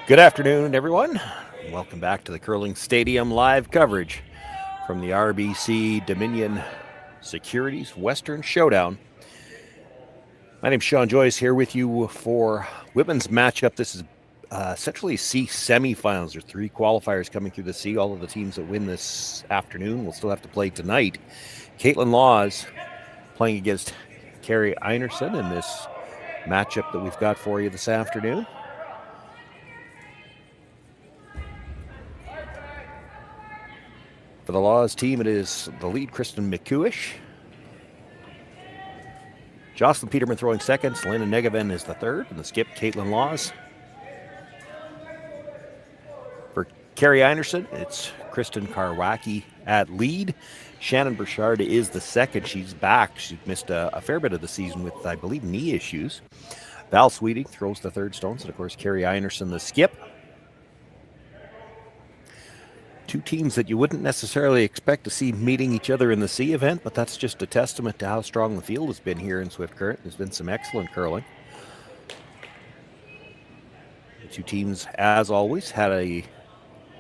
Good afternoon, everyone. Welcome back to the Curling Stadium live coverage from the RBC Dominion Securities Western Showdown. My name's Shawn Joyce here with you for women's matchup. This is essentially C semifinals. There's three qualifiers coming through the C. All of the teams that win this afternoon will still have to play tonight. Kaitlyn Laws playing against Kerri Einarson in this matchup that we've got for you this afternoon. For the Laws team, it is the lead, Kristen McCuish. Jocelyn Peterman throwing second. Selena Negaven is the third. And the skip, Kaitlyn Laws. For Kerri Einarson, it's Kristen Karwacki at lead. Shannon Burchard is the second. She's back. She's missed a fair bit of the season with, I believe, knee issues. Val Sweeting throws the third stones. And, of course, Kerri Einarson, the skip. Two teams that you wouldn't necessarily expect to see meeting each other in the C event, but that's just a testament to how strong the field has been here in Swift Current. There's been some excellent curling. The two teams, as always, had a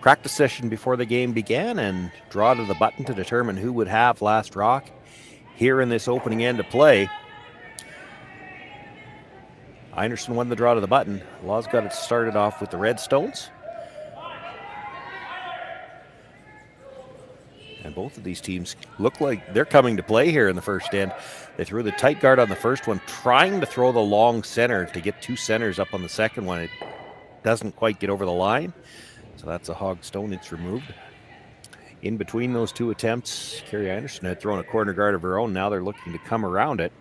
practice session before the game began and draw to the button to determine who would have last rock here in this opening end of play. Einarson won the draw to the button. Laws got it started off with the red stones. And both of these teams look like they're coming to play here in the first end. They threw the tight guard on the first one, trying to throw the long center to get two centers up on the second one. It doesn't quite get over the line. So that's a hog stone. It's removed. In between those two attempts, Kerri Einarson had thrown a corner guard of her own. Now they're looking to come around it.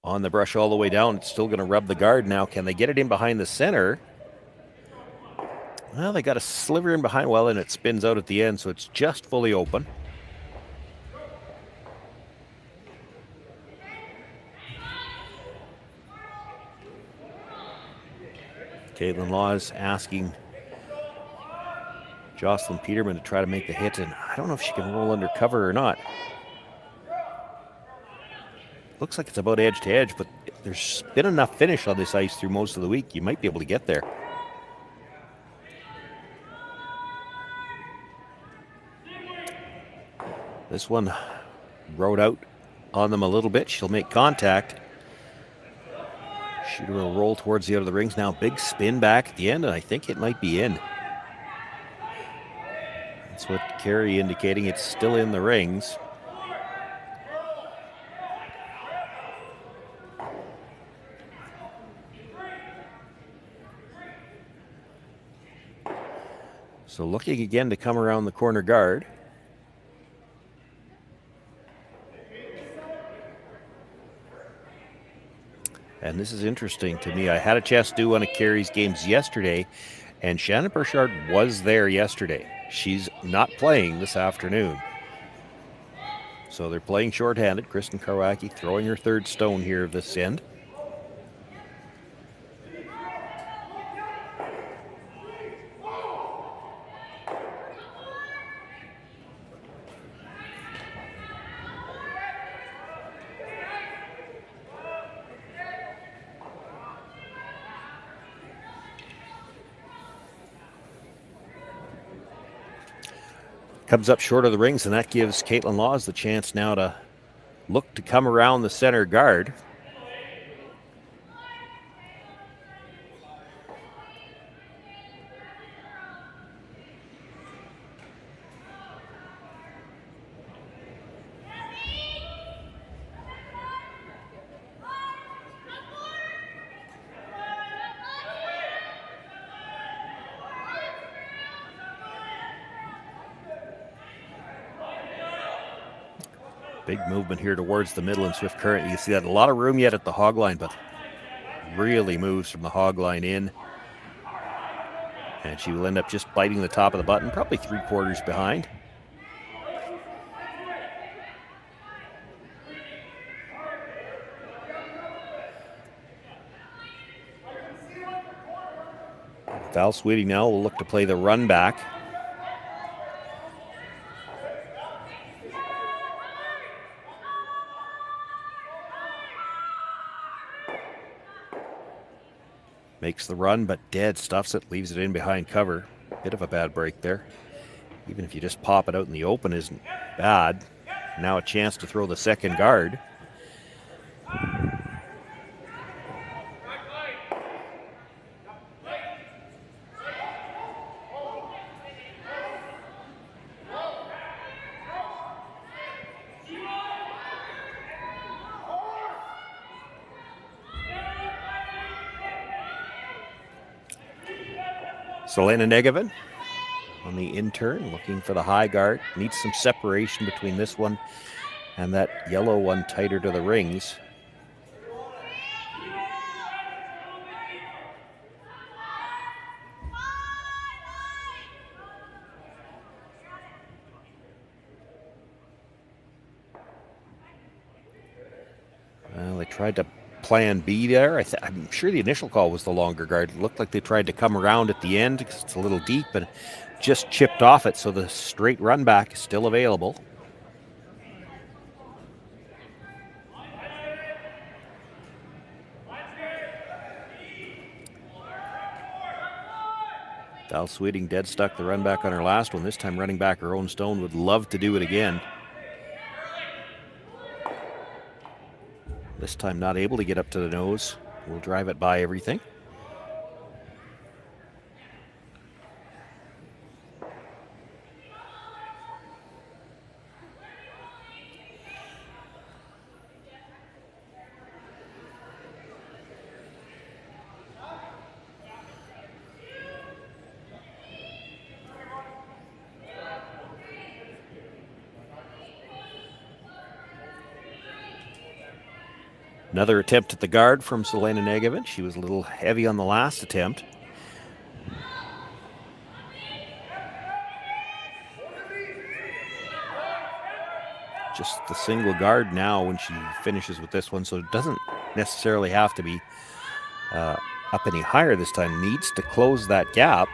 On the brush all the way down. It's still going to rub the guard now. Can they get it in behind the center? Well, they got a sliver in behind. Well, and it spins out at the end, so it's just fully open. Kaitlyn Laws asking Jocelyn Peterman to try to make the hit, and I don't know if she can roll under cover or not. Looks like it's about edge to edge, but there's been enough finish on this ice through most of the week. You might be able to get there. This one rode out on them a little bit. She'll make contact. Shooter will roll towards the out of the rings now. Big spin back at the end, and I think it might be in. That's what Kerri indicating. It's still in the rings. So looking again to come around the corner guard. And this is interesting to me. I had a chance to do one of Kerri's games yesterday, and Shannon Burchard was there yesterday. She's not playing this afternoon. So they're playing shorthanded. Kristen Karwacki throwing her third stone here of this end. Comes up short of the rings, and that gives Kaitlyn Laws the chance now to look to come around the center guard. Big movement here towards the middle in Swift Current. You see that a lot of room yet at the hog line, but really moves from the hog line in. And she will end up just biting the top of the button, probably 3/4 behind. Val Sweeting now will look to play the run back. Makes the run, but dead stuffs it, leaves it in behind cover. Bit of a bad break there. Even if you just pop it out in the open isn't bad. Now a chance to throw the second guard. Selena Negovin on the in-turn, looking for the high guard. Needs some separation between this one and that yellow one tighter to the rings. Well, they tried to plan B there. I'm sure the initial call was the longer guard. It looked like they tried to come around at the end because it's a little deep, but just chipped off it, so the straight run back is still available. Val Sweeting dead stuck the run back on her last one. This time running back her own stone, would love to do it again. This time not able to get up to the nose. We'll drive it by everything. Another attempt at the guard from Selena Negovin. She was a little heavy on the last attempt. Just the single guard now when she finishes with this one, so it doesn't necessarily have to be up any higher this time. Needs to close that gap.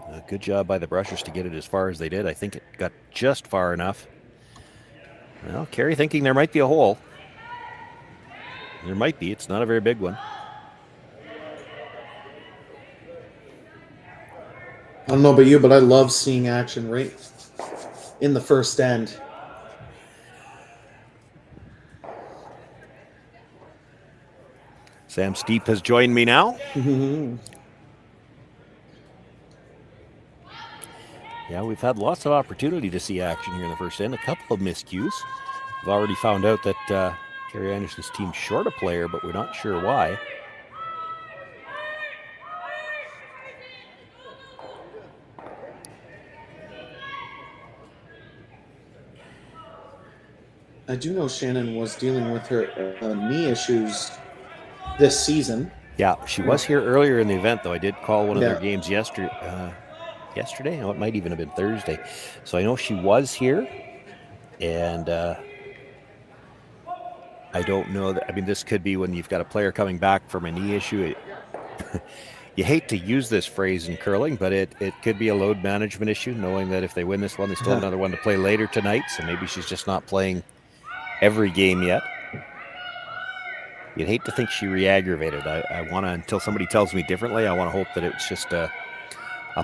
A good job by the Brushers to get it as far as they did. I think it got just far enough. Well, Kerri thinking there might be a hole. There might be. It's not a very big one. I don't know about you, but I love seeing action right in the first end. Sam Steep has joined me now. Yeah, we've had lots of opportunity to see action here in the first end. A couple of miscues. We've already found out that Kerri Einarson's team's short a player, but we're not sure why. I do know Shannon was dealing with her knee issues this season. Yeah, she was here earlier in the event, though. I did call one of their games yesterday. No, it might even have been Thursday. So I know she was here, and I don't know that. I mean, this could be when you've got a player coming back from a knee issue. You hate to use this phrase in curling, but it could be a load management issue, knowing that if they win this one, they still have another one to play later tonight. So maybe she's just not playing every game yet. You'd hate to think she re-aggravated. I want to, until somebody tells me differently, I want to hope that it's just a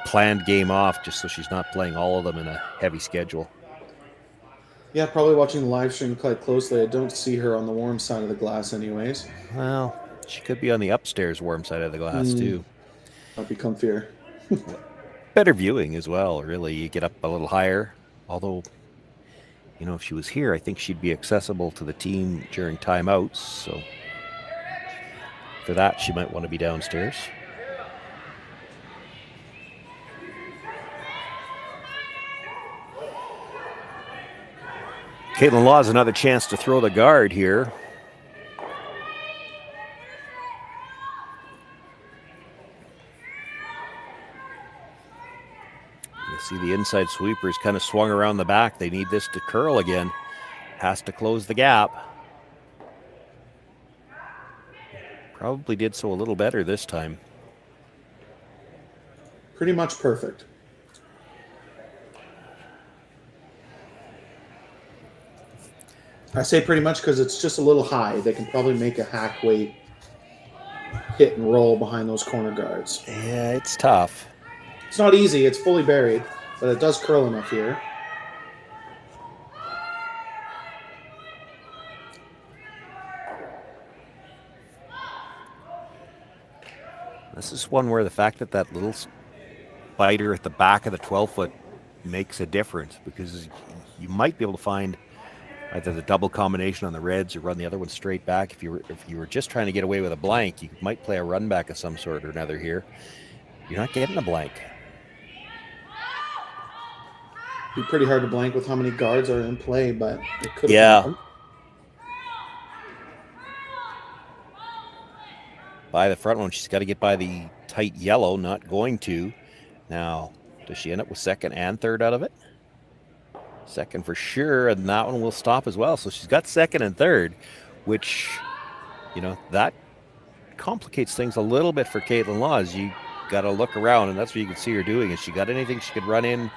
planned game off, just so she's not playing all of them in a heavy schedule. Yeah, probably watching the live stream quite closely. I don't see her on the warm side of the glass anyways. Well, she could be on the upstairs warm side of the glass too. Might be comfier. Better viewing as well, really. You get up a little higher. Although, you know, if she was here, I think she'd be accessible to the team during timeouts. So for that, she might want to be downstairs. Kaitlyn Law has another chance to throw the guard here. You see the inside sweepers kind of swung around the back. They need this to curl again. Has to close the gap. Probably did so a little better this time. Pretty much perfect. I say pretty much because it's just a little high. They can probably make a hack weight hit and roll behind those corner guards. Yeah, it's tough. It's not easy. It's fully buried, but it does curl enough here. This is one where the fact that that little spider at the back of the 12-foot makes a difference, because you might be able to find either the double combination on the reds or run the other one straight back. If you were just trying to get away with a blank, you might play a run back of some sort or another here. You're not getting a blank. Be pretty hard to blank with how many guards are in play, but it could. Yeah. By the front one, she's got to get by the tight yellow. Not going to. Now, does she end up with second and third out of it? Second for sure, and that one will stop as well. So she's got second and third, which, that complicates things a little bit for Kaitlyn Laws. You got to look around, and that's what you can see her doing. Has she got anything she could run in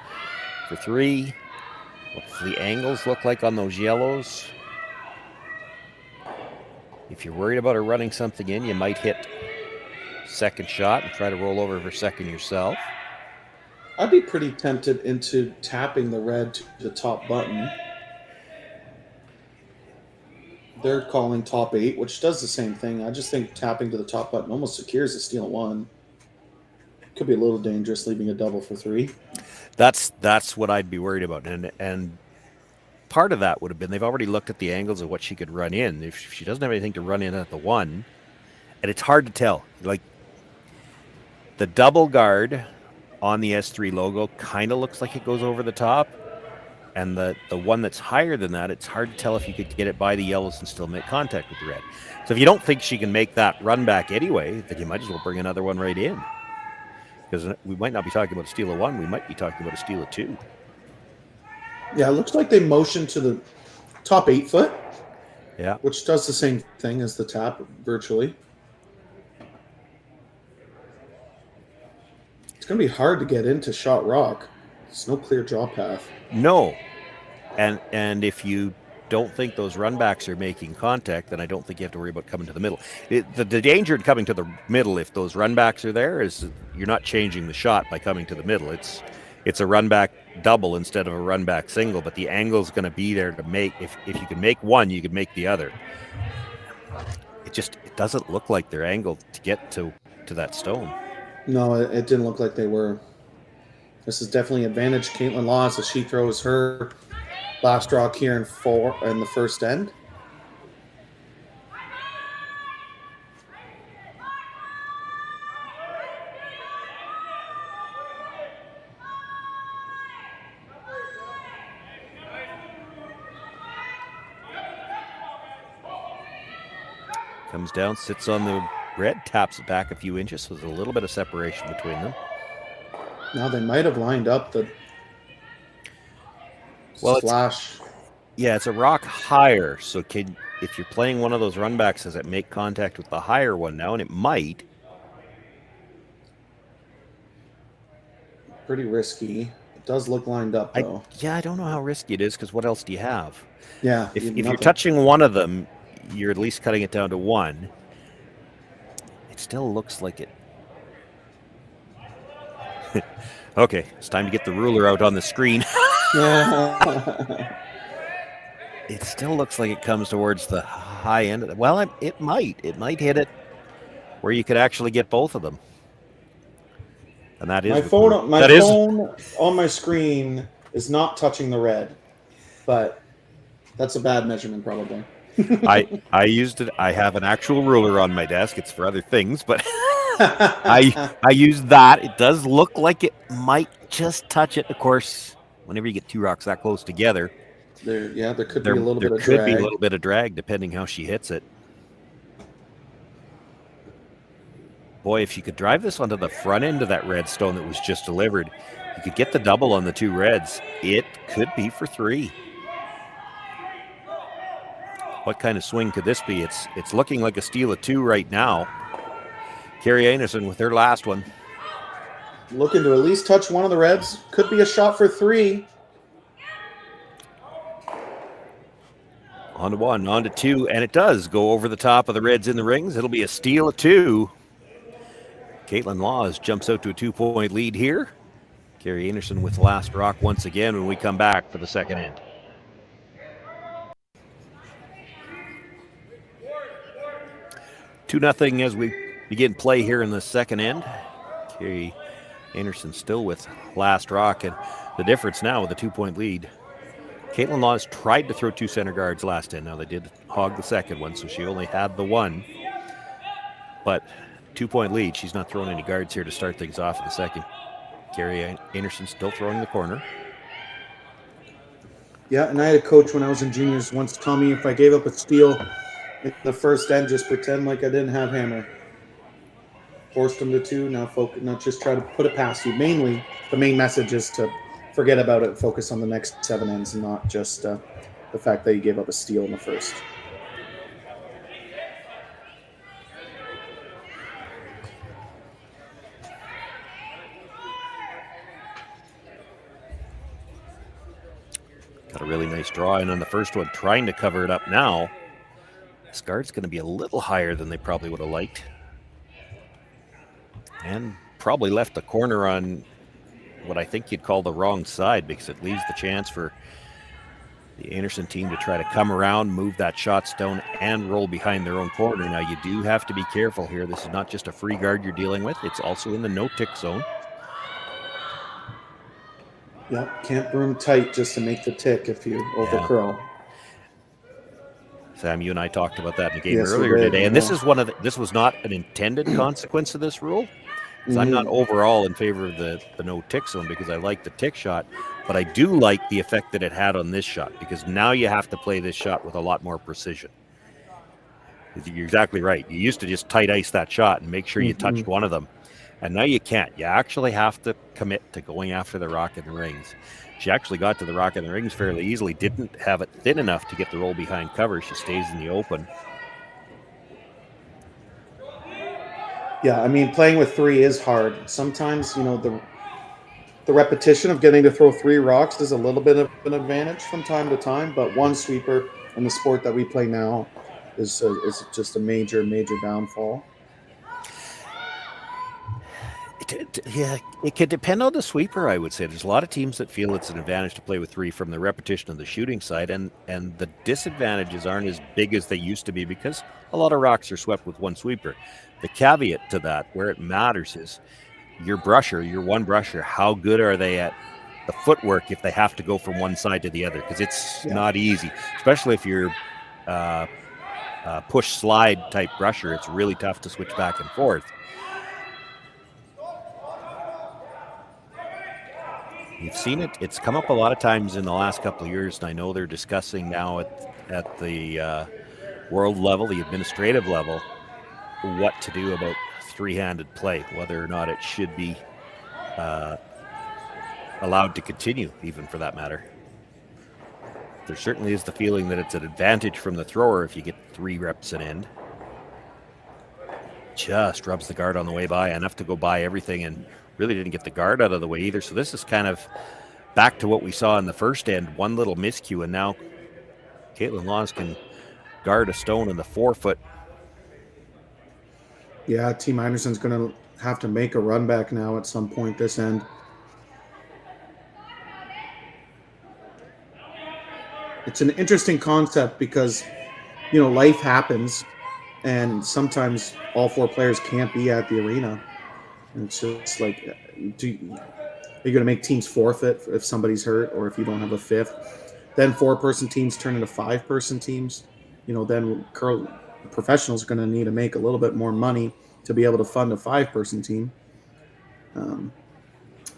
for three? What's the angles look like on those yellows? If you're worried about her running something in, you might hit second shot and try to roll over for second yourself. I'd be pretty tempted into tapping the red to the top button. They're calling top 8, which does the same thing. I just think tapping to the top button almost secures the steal 1. Could be a little dangerous leaving a double for 3. That's what I'd be worried about. And part of that would have been they've already looked at the angles of what she could run in. If she doesn't have anything to run in at the 1, and it's hard to tell. Like, the double guard on the S3 logo kind of looks like it goes over the top, and the one that's higher than that, it's hard to tell if you could get it by the yellows and still make contact with the red. So if you don't think she can make that run back anyway, then you might as well bring another one right in, because we might not be talking about a steal of 1, we might be talking about a steal of 2. Yeah, it looks like they motioned to the top 8 foot. Yeah, which does the same thing as the tap virtually. It's going to be hard to get into Shot Rock. There's no clear draw path. No. And if you don't think those run backs are making contact, then I don't think you have to worry about coming to the middle. The danger in coming to the middle, if those run backs are there, is you're not changing the shot by coming to the middle. It's a run back double instead of a run back single, but the angle's going to be there to make, if you can make one, you can make the other. It doesn't look like they're angled to get to that stone. No, it didn't look like they were. This is definitely advantage Kaitlyn Laws as she throws her last rock here in the first end. Comes down, sits on the red, taps it back a few inches, so there's a little bit of separation between them. Now they might have lined up the splash. It's a rock higher, so if you're playing one of those run backs, does it make contact with the higher one now? And it might. Pretty risky. It does look lined up, though. I don't know how risky it is, because what else do you have? Yeah. If you're touching one of them, you're at least cutting it down to 1. It still looks like it. Okay, it's time to get the ruler out on the screen. It still looks like it comes towards the high end of it. Well, it might hit it where you could actually get both of them. And that is my phone on my screen is not touching the red, but that's a bad measurement probably. I used it. I have an actual ruler on my desk. It's for other things, but I use that. It does look like it might just touch it. Of course, whenever you get two rocks that close together, there could be a little bit of drag. There could be a little bit of drag depending how she hits it. Boy, if you could drive this onto the front end of that red stone that was just delivered, you could get the double on the two reds. It could be for 3. What kind of swing could this be? It's looking like a steal of 2 right now. Kerri Einarson with her last one. Looking to at least touch one of the Reds. Could be a shot for 3. On to 1, on to 2, and it does go over the top of the Reds in the rings. It'll be a steal of 2. Kaitlyn Laws jumps out to a 2-point lead here. Kerri Einarson with the last rock once again when we come back for the second end. 2-0 as we begin play here in the second end. Kerri Einarson still with last rock, and the difference now with a 2-point lead. Kaitlyn Laws tried to throw 2 center guards last end. Now they did hog the second one, so she only had the one. But 2-point lead, she's not throwing any guards here to start things off in the second. Kerri Einarson still throwing the corner. Yeah, and I had a coach when I was in juniors once tell me if I gave up a steal in the first end, just pretend like I didn't have hammer. Forced them to 2, now focus, not just try to put it past you. Mainly, the main message is to forget about it, focus on the next 7 ends, and not just the fact that you gave up a steal in the first. Got a really nice draw in on the first one, trying to cover it up now. This guard's going to be a little higher than they probably would have liked. And probably left the corner on what I think you'd call the wrong side, because it leaves the chance for the Einarson team to try to come around, move that shot stone, and roll behind their own corner. Now, you do have to be careful here. This is not just a free guard you're dealing with. It's also in the no-tick zone. Yep, can't broom tight just to make the tick if you overcurl. Sam, you and I talked about that in the game earlier today, and this was not an intended consequence of this rule. Because I'm not overall in favor of the no-tick zone, because I like the tick shot, but I do like the effect that it had on this shot, because now you have to play this shot with a lot more precision. You're exactly right. You used to just tight ice that shot and make sure you touched one of them, and now you can't. You actually have to commit to going after the rock in the rings. She actually got to the rock in the rings fairly easily, didn't have it thin enough to get the roll behind cover. She stays in the open. Yeah, I mean, playing with 3 is hard. Sometimes, the repetition of getting to throw 3 rocks is a little bit of an advantage from time to time, but one sweeper in the sport that we play now is just a major, major downfall. It could depend on the sweeper, I would say. There's a lot of teams that feel it's an advantage to play with 3 from the repetition of the shooting side, and the disadvantages aren't as big as they used to be, because a lot of rocks are swept with one sweeper. The caveat to that, where it matters, is your one brusher, how good are they at the footwork if they have to go from one side to the other? Because it's not easy, especially if you're push slide type brusher. It's really tough to switch back and forth. You've seen it. It's come up a lot of times in the last couple of years, and I know they're discussing now at the world level, the administrative level, what to do about 3-handed play, whether or not it should be allowed to continue, even for that matter. There certainly is the feeling that it's an advantage from the thrower if you get 3 reps an end. Just rubs the guard on the way by, enough to go by everything, and really didn't get the guard out of the way either. So this is kind of back to what we saw in the first end, one little miscue, and now Kaitlyn Laws can guard a stone in the 4-foot. Yeah, Team Einarsson's going to have to make a run back now at some point this end. It's an interesting concept because, life happens, and sometimes all 4 players can't be at the arena. And it's just like, are you going to make teams forfeit if somebody's hurt or if you don't have a 5th? Then 4-person teams turn into 5-person teams. Then professionals are going to need to make a little bit more money to be able to fund a 5-person team.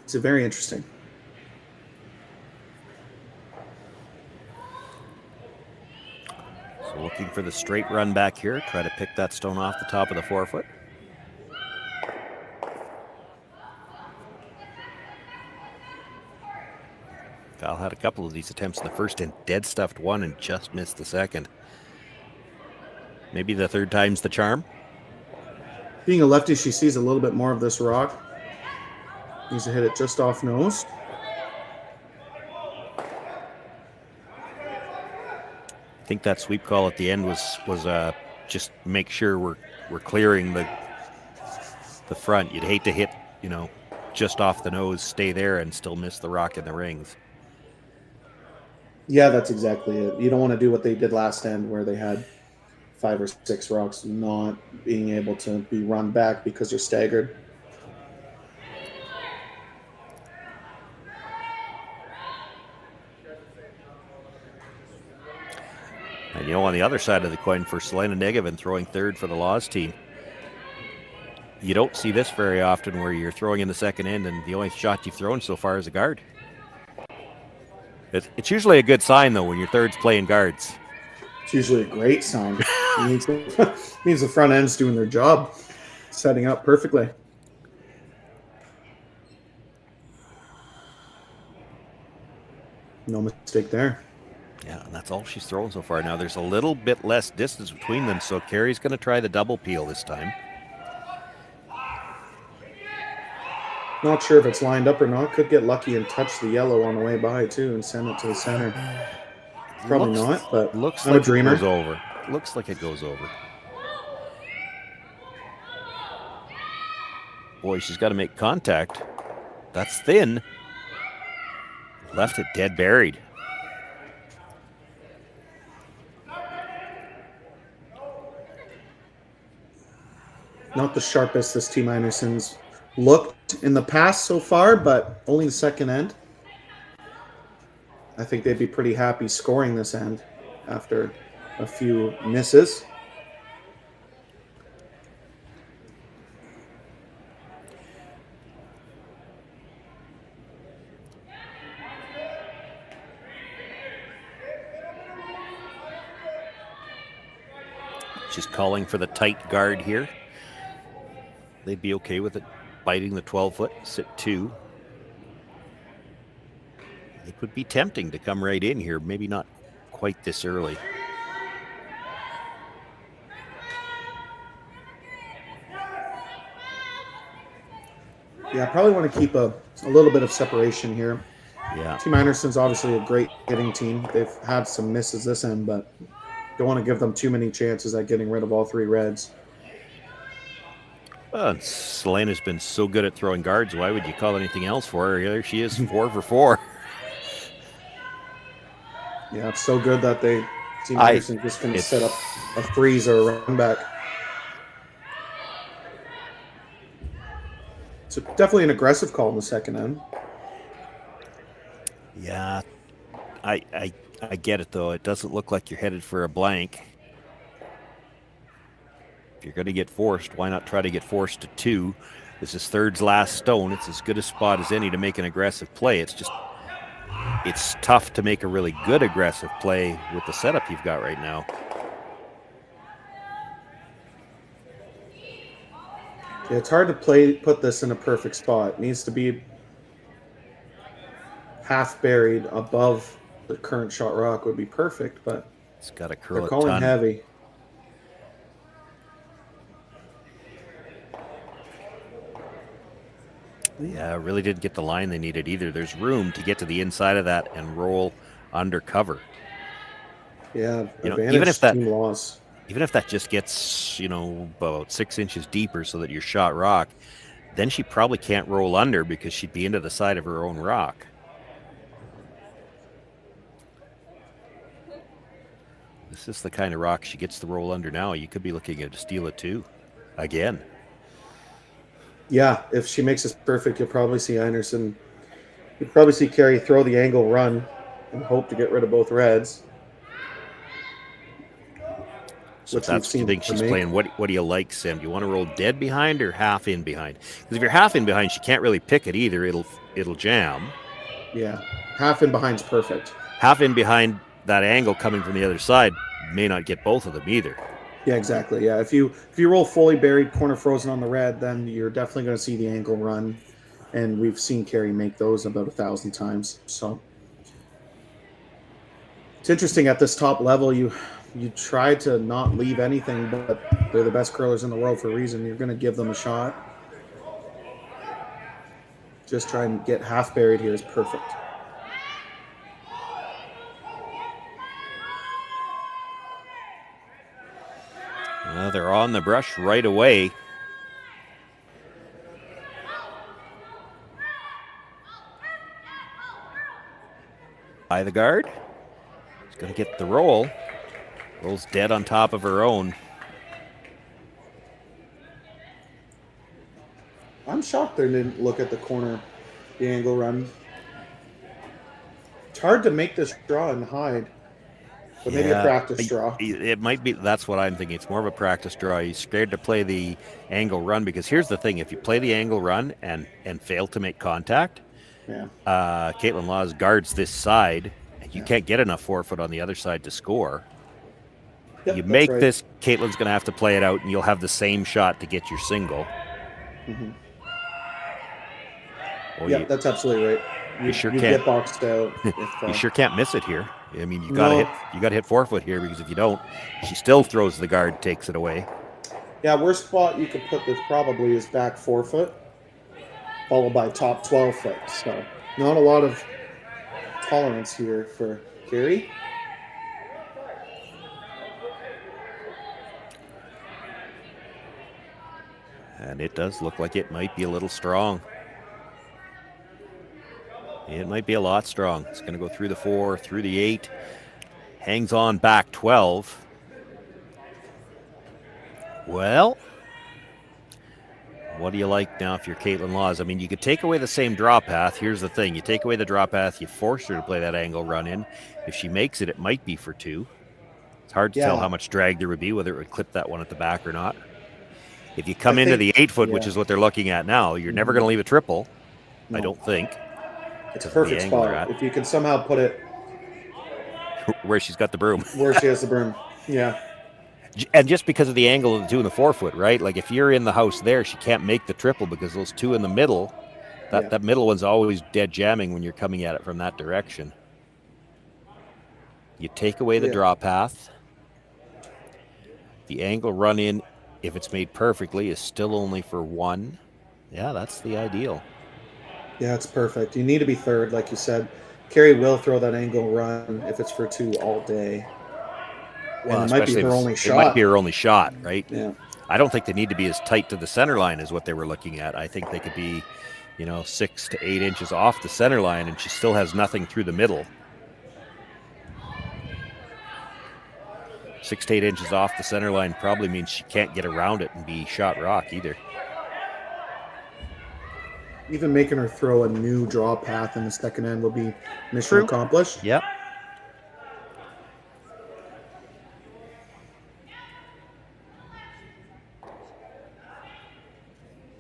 It's very interesting. So looking for the straight run back here, try to pick that stone off the top of the 4-foot. Val had a couple of these attempts in the first and dead stuffed one and just missed the second. Maybe the third time's the charm. Being a lefty, she sees a little bit more of this rock. Needs to hit it just off nose. I think that sweep call at the end was just make sure we're clearing the front. You'd hate to hit, just off the nose, stay there, and still miss the rock in the rings. Yeah, that's exactly it. You don't want to do what they did last end where they had 5 or 6 rocks not being able to be run back because they're staggered. And on the other side of the coin for Selena Negavan throwing third for the Laws team, you don't see this very often where you're throwing in the second end and the only shot you've thrown so far is a guard. It's usually a good sign, though, when your third's playing guards. It's usually a great sign. It means the front end's doing their job, setting up perfectly. No mistake there. Yeah, and that's all she's thrown so far. Now there's a little bit less distance between them, so Kerri's going to try the double peel this time. Not sure if it's lined up or not. Could get lucky and touch the yellow on the way by, too, and send it to the center. Probably not, but looks I'm like a dreamer. It goes over. Looks like it goes over. Boy, she's got to make contact. That's thin. Left it dead buried. Not the sharpest this team Einarson's looked in the past so far, but only the second end. I think they'd be pretty happy scoring this end after a few misses. Just calling for the tight guard here. They'd be okay with it biting the 12-foot, sit 2. It would be tempting to come right in here, maybe not quite this early. Yeah, I probably want to keep a little bit of separation here. Yeah. Team Einarson's obviously a great hitting team. They've had some misses this end, but don't want to give them too many chances at getting rid of all 3 reds. Selena's been so good at throwing guards. Why would you call anything else for her? There she is, 4 for 4. Yeah, it's so good that Team Einarson just going to set up a freeze or a run back. So definitely an aggressive call in the second end. Yeah, I get it, though. It doesn't look like you're headed for a blank. If you're going to get forced, why not try to get forced to 2? This is third's last stone. It's as good a spot as any to make an aggressive play. It's tough to make a really good aggressive play with the setup you've got right now. Yeah, it's hard to put this in a perfect spot. It needs to be half buried above the current shot rock would be perfect, but it's got to curl they're calling heavy. Yeah, really didn't get the line they needed either. There's room to get to the inside of that and roll under cover. Yeah, even if team loss. Even if that just gets, about 6 inches deeper so that you're shot rock, then she probably can't roll under because she'd be into the side of her own rock. This is the kind of rock she gets the roll under now. You could be looking at a steal of 2 again. Yeah, if she makes this perfect, you'll probably see Einarson. You'll probably see Kerri throw the angle run and hope to get rid of both reds. So that's what you think she's playing. What do you like, Sam? Do you want to roll dead behind or half in behind? Because if you're half in behind, she can't really pick it either. It'll jam. Yeah, half in behind's perfect. Half in behind, that angle coming from the other side may not get both of them either. Yeah, exactly. Yeah, if you roll fully buried, corner frozen on the red, then you're definitely going to see the angle run, and we've seen Kerri make those about 1,000 times. So it's interesting at this top level. you try to not leave anything, but they're the best curlers in the world for a reason. You're going to give them a shot. Just try and get half buried here is perfect. Well, they're on the brush right away. By the guard. She's going to get the roll. Rolls dead on top of her own. I'm shocked they didn't look at the corner, the angle run. It's hard to make this draw and hide. But maybe a practice draw. It might be. That's what I'm thinking. It's more of a practice draw. He's scared to play the angle run because here's the thing: if you play the angle run and fail to make contact, Kaitlyn Lawes guards this side, and you can't get enough forefoot on the other side to score. Yep, you make this, Kaitlyn's going to have to play it out, and you'll have the same shot to get your single. Mm-hmm. Well, that's absolutely right. You sure can't get boxed out. You sure can't miss it here. I mean, you got to hit forefoot here because if you don't, she still throws the guard, takes it away. Yeah, worst spot you could put this probably is back forefoot, followed by top 12 foot. So not a lot of tolerance here for Kerri. And it does look like it might be a little strong. It might be a lot strong. It's going to go through the 4, through the 8. Hangs on back 12. Well, what do you like now if you're Kaitlyn Lawes? I mean, you could take away the same draw path. Here's the thing. You take away the draw path, you force her to play that angle run in. If she makes it, it might be for 2. It's hard to tell how much drag there would be, whether it would clip that one at the back or not. If you come into the 8 foot, which is what they're looking at now, you're never going to leave a triple, I don't think. It's a perfect spot. If you can somehow put it where she's got the broom. Where she has the broom, yeah. And just because of the angle of the 2 and the 4 foot, right? Like if you're in the house there, she can't make the triple because those 2 in the middle, that middle one's always dead jamming when you're coming at it from that direction. You take away the draw path. The angle run in, if it's made perfectly, is still only for 1. Yeah, that's the ideal. Yeah, it's perfect. You need to be third, like you said. Kerri will throw that angle run if it's for 2 all day. Well, and it might be her only shot. It might be her only shot, right? Yeah. I don't think they need to be as tight to the center line as what they were looking at. I think they could be, 6 to 8 inches off the center line, and she still has nothing through the middle. 6 to 8 inches off the center line probably means she can't get around it and be shot rock either. Even making her throw a new draw path in the second end will be mission accomplished. Yep.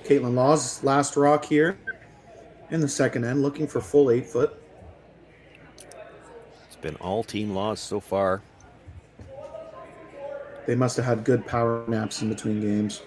Kaitlyn Lawes' last rock here in the second end, looking for full 8 foot. It's been all team Lawes so far. They must have had good power naps in between games.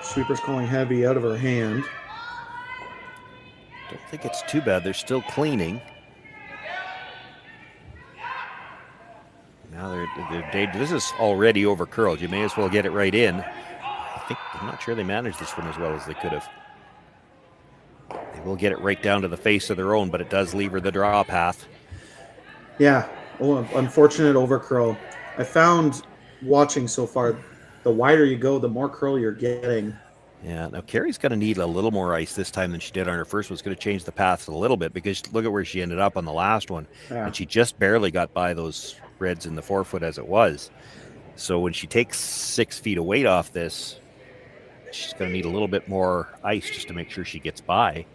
Sweeper's calling heavy out of her hand. Don't think it's too bad. They're still cleaning. Now this is already over curled. You may as well get it right in. I'm not sure they managed this one as well as they could have. They will get it right down to the face of their own, but it does leave her the draw path. Yeah, unfortunate over curl. I found watching so far, the wider you go, the more curl you're getting. Yeah, now Kerri's going to need a little more ice this time than she did on her first one. It's going to change the paths a little bit because look at where she ended up on the last one. Yeah. And she just barely got by those reds in the 4 foot as it was. So when she takes 6 feet of weight off this, she's going to need a little bit more ice just to make sure she gets by.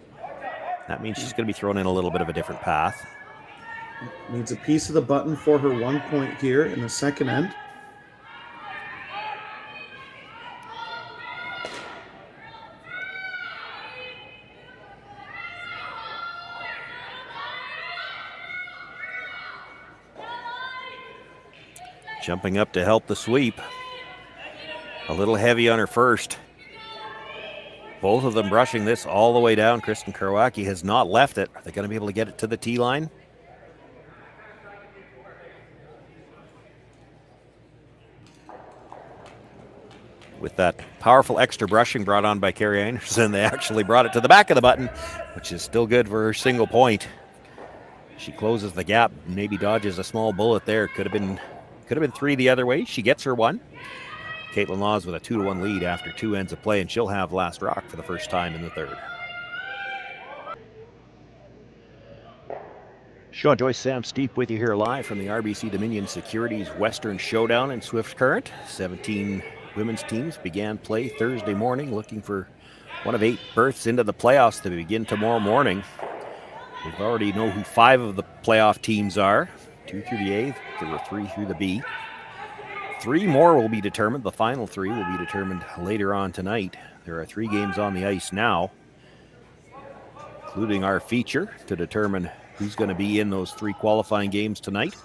That means she's going to be thrown in a little bit of a different path. Needs a piece of the button for her 1 point here in the second end. jumping up to help the sweep. A little heavy on her first. Both of them brushing this all the way down. Kristen Karwacki has not left it. Are they going to be able to get it to the tee line? With that powerful extra brushing brought on by Kerri Einarson, they actually brought it to the back of the button, which is still good for her single point. She closes the gap, maybe dodges a small bullet there. Could have been 3 the other way. She gets her 1. Kaitlyn Laws with a 2-1 lead after 2 ends of play, and she'll have last rock for the first time in the third. Shawn, Joyce, Sam Steep with you here live from the RBC Dominion Securities Western Showdown in Swift Current. 17 women's teams began play Thursday morning, looking for one of 8 berths into the playoffs to begin tomorrow morning. We already know who 5 of the playoff teams are. 2 through the A, there were 3 through the B. 3 more will be determined. The final 3 will be determined later on tonight. There are 3 games on the ice now, including our feature to determine who's going to be in those 3 qualifying games tonight.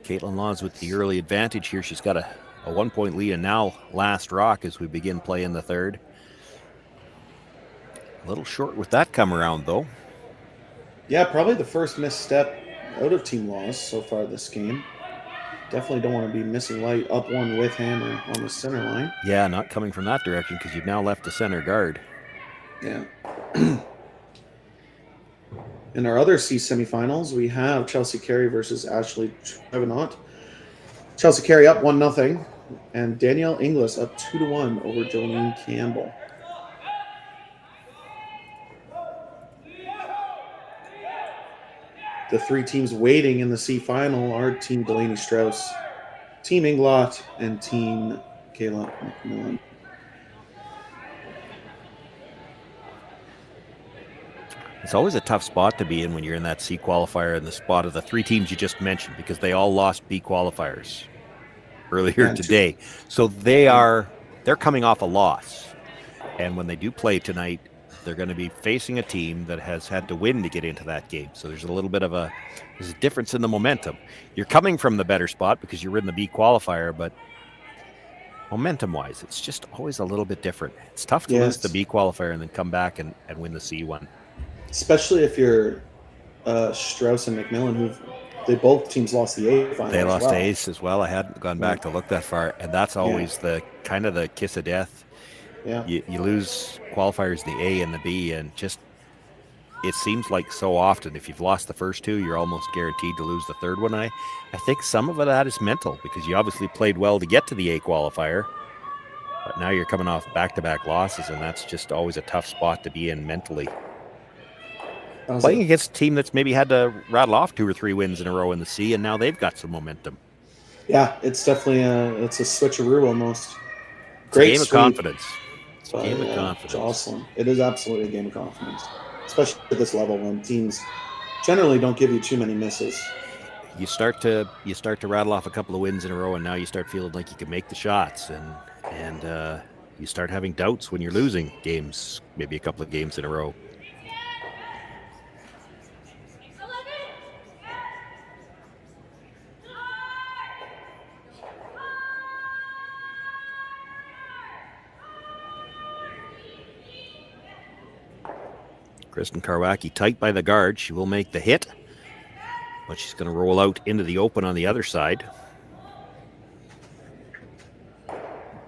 Kaitlyn Laws with the early advantage here. She's got a 1-point lead and now last rock as we begin play in the third. A little short with that come around, though. Yeah, probably the first misstep out of Team Laws so far this game. Definitely don't want to be missing light up 1 with hammer on the center line. Yeah, not coming from that direction because you've now left the center guard. Yeah. In our other C semifinals, we have Chelsea Carey versus Ashley Trevenant. Chelsea Carey up 1-0, and Danielle Inglis up 2-1 over Jolene Campbell. The 3 teams waiting in the C final are Team Delaney Strauss, Team Inglot, and Team Kayla McMillan. It's always a tough spot to be in when you're in that C qualifier in the spot of the 3 teams you just mentioned, because they all lost B qualifiers earlier today. So they're coming off a loss. And when they do play tonight, they're going to be facing a team that has had to win to get into that game. So there's a little bit of a difference in the momentum. You're coming from the better spot because you're in the B qualifier, but momentum-wise, it's just always a little bit different. It's tough to lose the B qualifier and then come back and win the C one. Especially if you're Strauss and McMillan, both teams lost the A final. They lost Ace as well. I hadn't gone back to look that far, and that's always the kind of the kiss of death. Yeah, you lose qualifiers, the A and the B, and just it seems like so often if you've lost the first 2, you're almost guaranteed to lose the third one. I think some of that is mental because you obviously played well to get to the A qualifier, but now you're coming off back-to-back losses, and that's just always a tough spot to be in mentally. Playing against a team that's maybe had to rattle off 2 or 3 wins in a row in the C, and now they've got some momentum. Yeah, it's definitely a switcheroo almost. Great game of confidence. It's a game of confidence. Jocelyn. It is absolutely a game of confidence, especially at this level when teams generally don't give you too many misses. You start to rattle off a couple of wins in a row, and now you start feeling like you can make the shots, and you start having doubts when you're losing games, maybe a couple of games in a row. Kristen Karwacki tight by the guard. She will make the hit, but she's going to roll out into the open on the other side.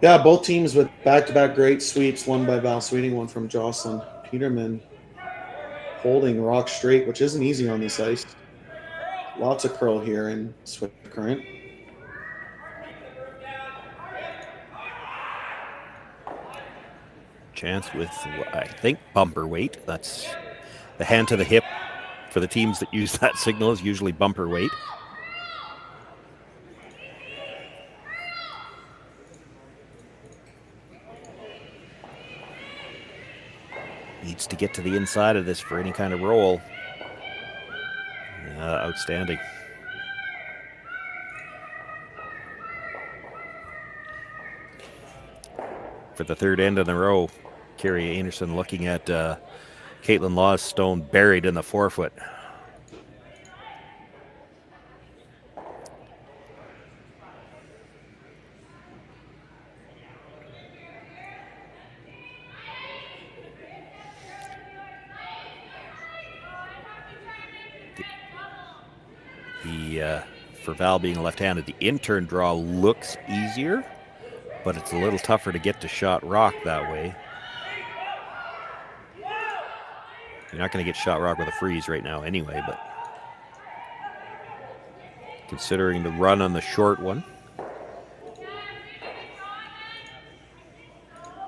Yeah, both teams with back-to-back great sweeps, one by Val Sweeting, one from Jocelyn Peterman, holding rock straight, which isn't easy on this ice. Lots of curl here in Swift Current. Chance with, I think, bumper weight. That's the hand to the hip for the teams that use that signal is usually bumper weight. Needs to get to the inside of this for any kind of roll. Outstanding. For the third end in a row, Kerri Einarson looking at Kaitlyn Laws' stone buried in the forefoot. for Val being left-handed, the in-turn draw looks easier, but it's a little tougher to get to shot rock that way. You're not going to get shot rock with a freeze right now anyway, but considering the run on the short one.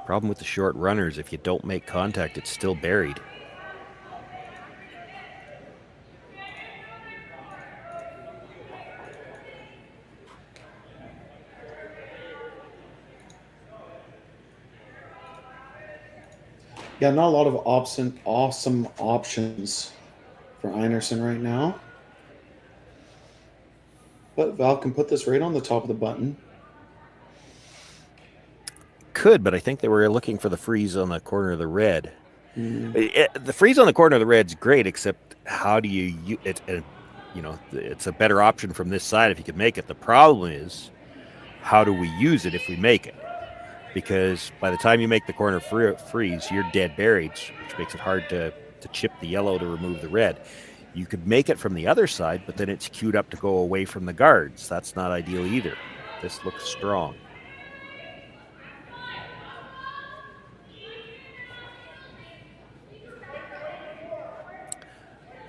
Problem with the short runners, if you don't make contact, it's still buried. Yeah, not a lot of awesome options for Einarson right now. But Val can put this right on the top of the button. Could, but I think they were looking for the freeze on the corner of the red. The freeze on the corner of the red's great, except how do you it? It's a better option from this side if you could make it. The problem is, how do we use it if we make it? Because by the time you make the corner freeze, you're dead buried, which makes it hard to chip the yellow to remove the red. You could make it from the other side, but then it's queued up to go away from the guards. That's not ideal either. This looks strong.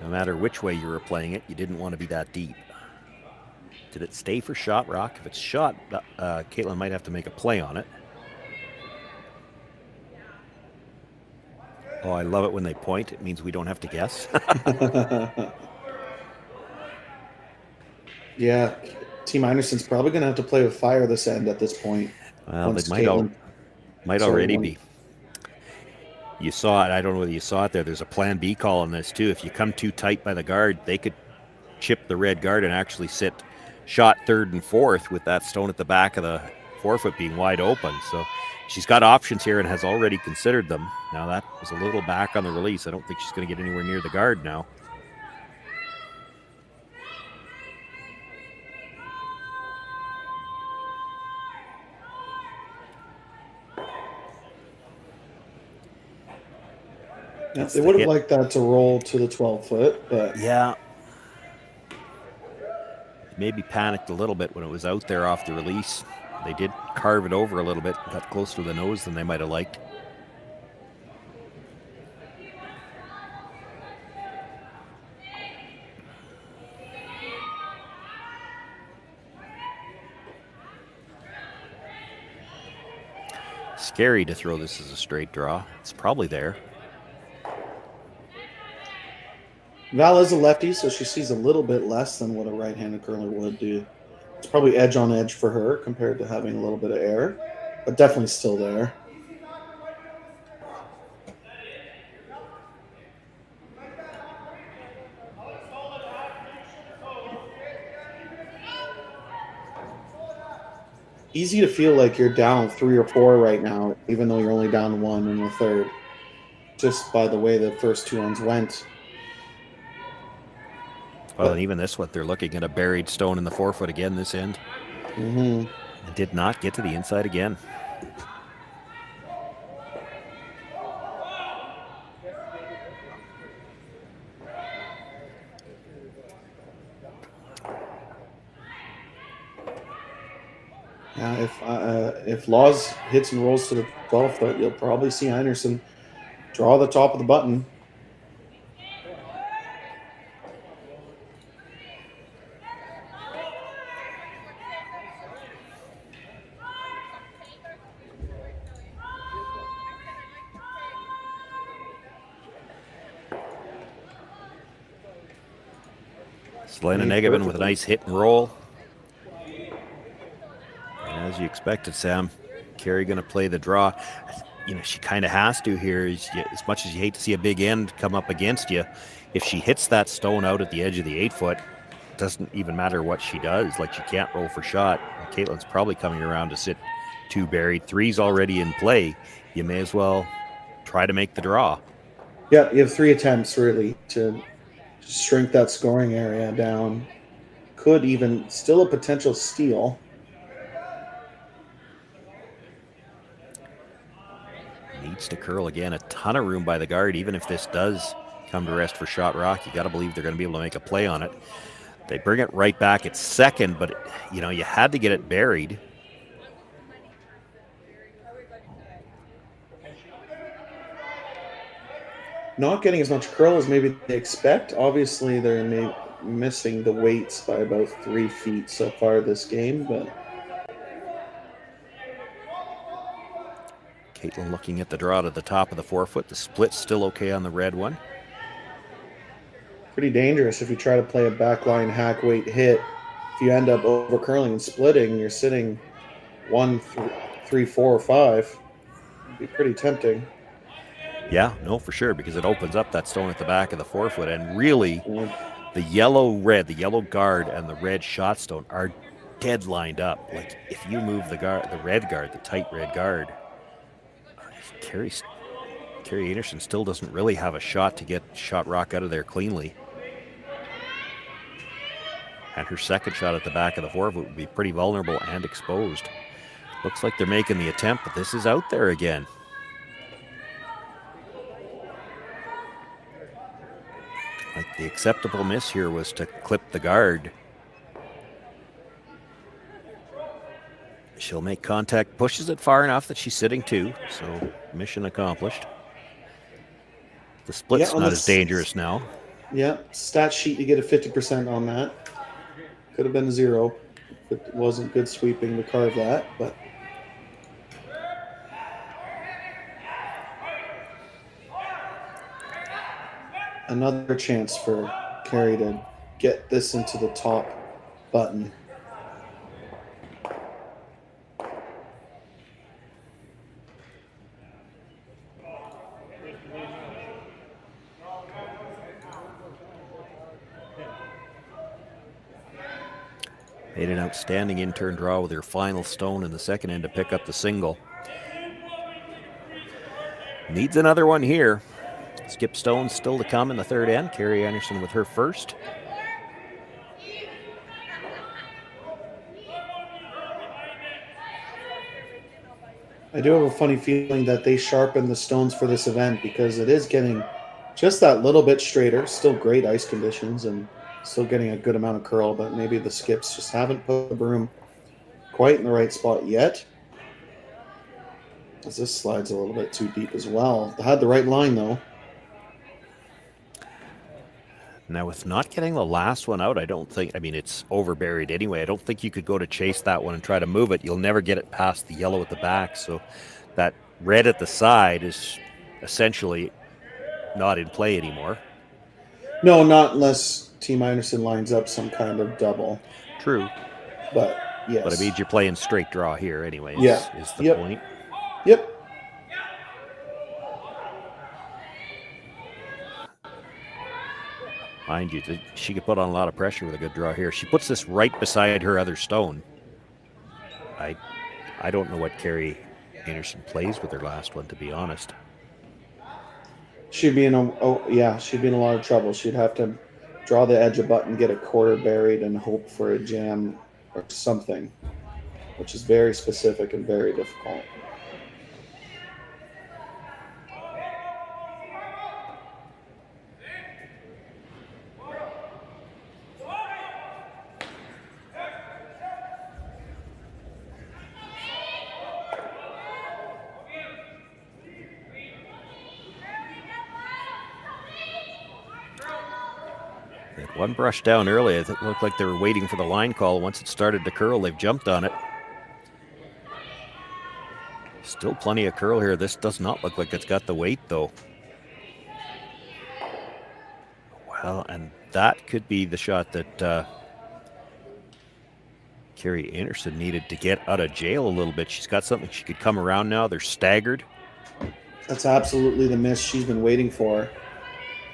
No matter which way you were playing it, you didn't want to be that deep. Did it stay for shot rock? If it's shot, Kaitlyn might have to make a play on it. Oh, I love it when they point. It means we don't have to guess. Yeah, Team Einarson's probably going to have to play with fire this end at this point. Well, they might already be. You saw it. I don't know whether you saw it there. There's a plan B call on this, too. If you come too tight by the guard, they could chip the red guard and actually sit shot third and fourth with that stone at the back of the forefoot being wide open. So she's got options here and has already considered them. Now, that was a little back on the release. I don't think she's going to get anywhere near the guard now. Yeah, they would have liked that to roll to the 12-foot, but... Yeah. Maybe panicked a little bit when it was out there off the release. They did carve it over a little bit, got closer to the nose than they might have liked. Scary to throw this as a straight draw. It's probably there. Val is a lefty, so she sees a little bit less than what a right-handed curler would do. It's probably edge on edge for her compared to having a little bit of air, but definitely still there. Easy to feel like you're down 3 or 4 right now, even though you're only down 1 in the third, just by the way the first 2 ones went. Well, and even this one, they're looking at a buried stone in the forefoot again this end. Mm-hmm. It did not get to the inside again. Yeah, if Laws hits and rolls to the 12-foot, you'll probably see Einarson draw the top of the button. Slananegavan with a nice hit and roll. And as you expected, Sam, Kerri going to play the draw. You know, she kind of has to here. As much as you hate to see a big end come up against you, if she hits that stone out at the edge of the 8-foot, it doesn't even matter what she does. Like, she can't roll for shot. And Kaitlyn's probably coming around to sit 2 buried. 3's already in play. You may as well try to make the draw. Yeah, you have 3 attempts, really, to shrink that scoring area down. Could even still a potential steal. Needs to curl again. A ton of room by the guard. Even if this does come to rest for shot rock, you got to believe they're going to be able to make a play on it. They bring it right back at second, but, you know, you had to get it buried. Not getting as much curl as maybe they expect. Obviously, they're missing the weights by about 3 feet so far this game, but Kaitlyn looking at the draw to the top of the forefoot. The split's still okay on the red one. pretty dangerous if you try to play a backline hack weight hit. If you end up over curling and splitting, you're sitting 1, 3, 4, or 5. It'd be pretty tempting. Yeah, no, for sure, because it opens up that stone at the back of the forefoot, and really, the yellow guard and the red shot stone are dead lined up. Like, if you move the red guard, the tight red guard, Kerri Einarson still doesn't really have a shot to get shot rock out of there cleanly. And her second shot at the back of the forefoot would be pretty vulnerable and exposed. Looks like they're making the attempt, but this is out there again. Like, the acceptable miss here was to clip the guard. She'll make contact, pushes it far enough that she's sitting 2, so mission accomplished. The split's not as dangerous now. Yeah, stat sheet, you get a 50% on that. Could have been a 0 if it wasn't good sweeping to carve that, but another chance for Kerri to get this into the top button. Made an outstanding in-turn draw with her final stone in the second end to pick up the single. Needs another one here. Skip stones still to come in the third end. Kerri Einarson with her first. I do have a funny feeling that they sharpen the stones for this event because it is getting just that little bit straighter. Still great ice conditions and still getting a good amount of curl, but maybe the skips just haven't put the broom quite in the right spot yet. As this slides a little bit too deep as well. They had the right line though. Now, with not getting the last one out, I mean, it's over buried anyway. I don't think you could go to chase that one and try to move it. You'll never get it past the yellow at the back. So that red at the side is essentially not in play anymore. No, not unless Team Einarson lines up some kind of double. True. But, yes. But it means you're playing straight draw here anyway, is the point. Yep. Mind you, she could put on a lot of pressure with a good draw here. She puts this right beside her other stone. I don't know what Kerri Einarson plays with her last one, to be honest. She'd be in a lot of trouble. She'd have to draw the edge of button, get a quarter buried, and hope for a jam or something, which is very specific and very difficult. One brush down early. It looked like they were waiting for the line call. Once it started to curl, they've jumped on it. Still plenty of curl here. This does not look like it's got the weight, though. Well, and that could be the shot that Kerri Einarson needed to get out of jail a little bit. She's got something she could come around now. They're staggered. That's absolutely the miss she's been waiting for.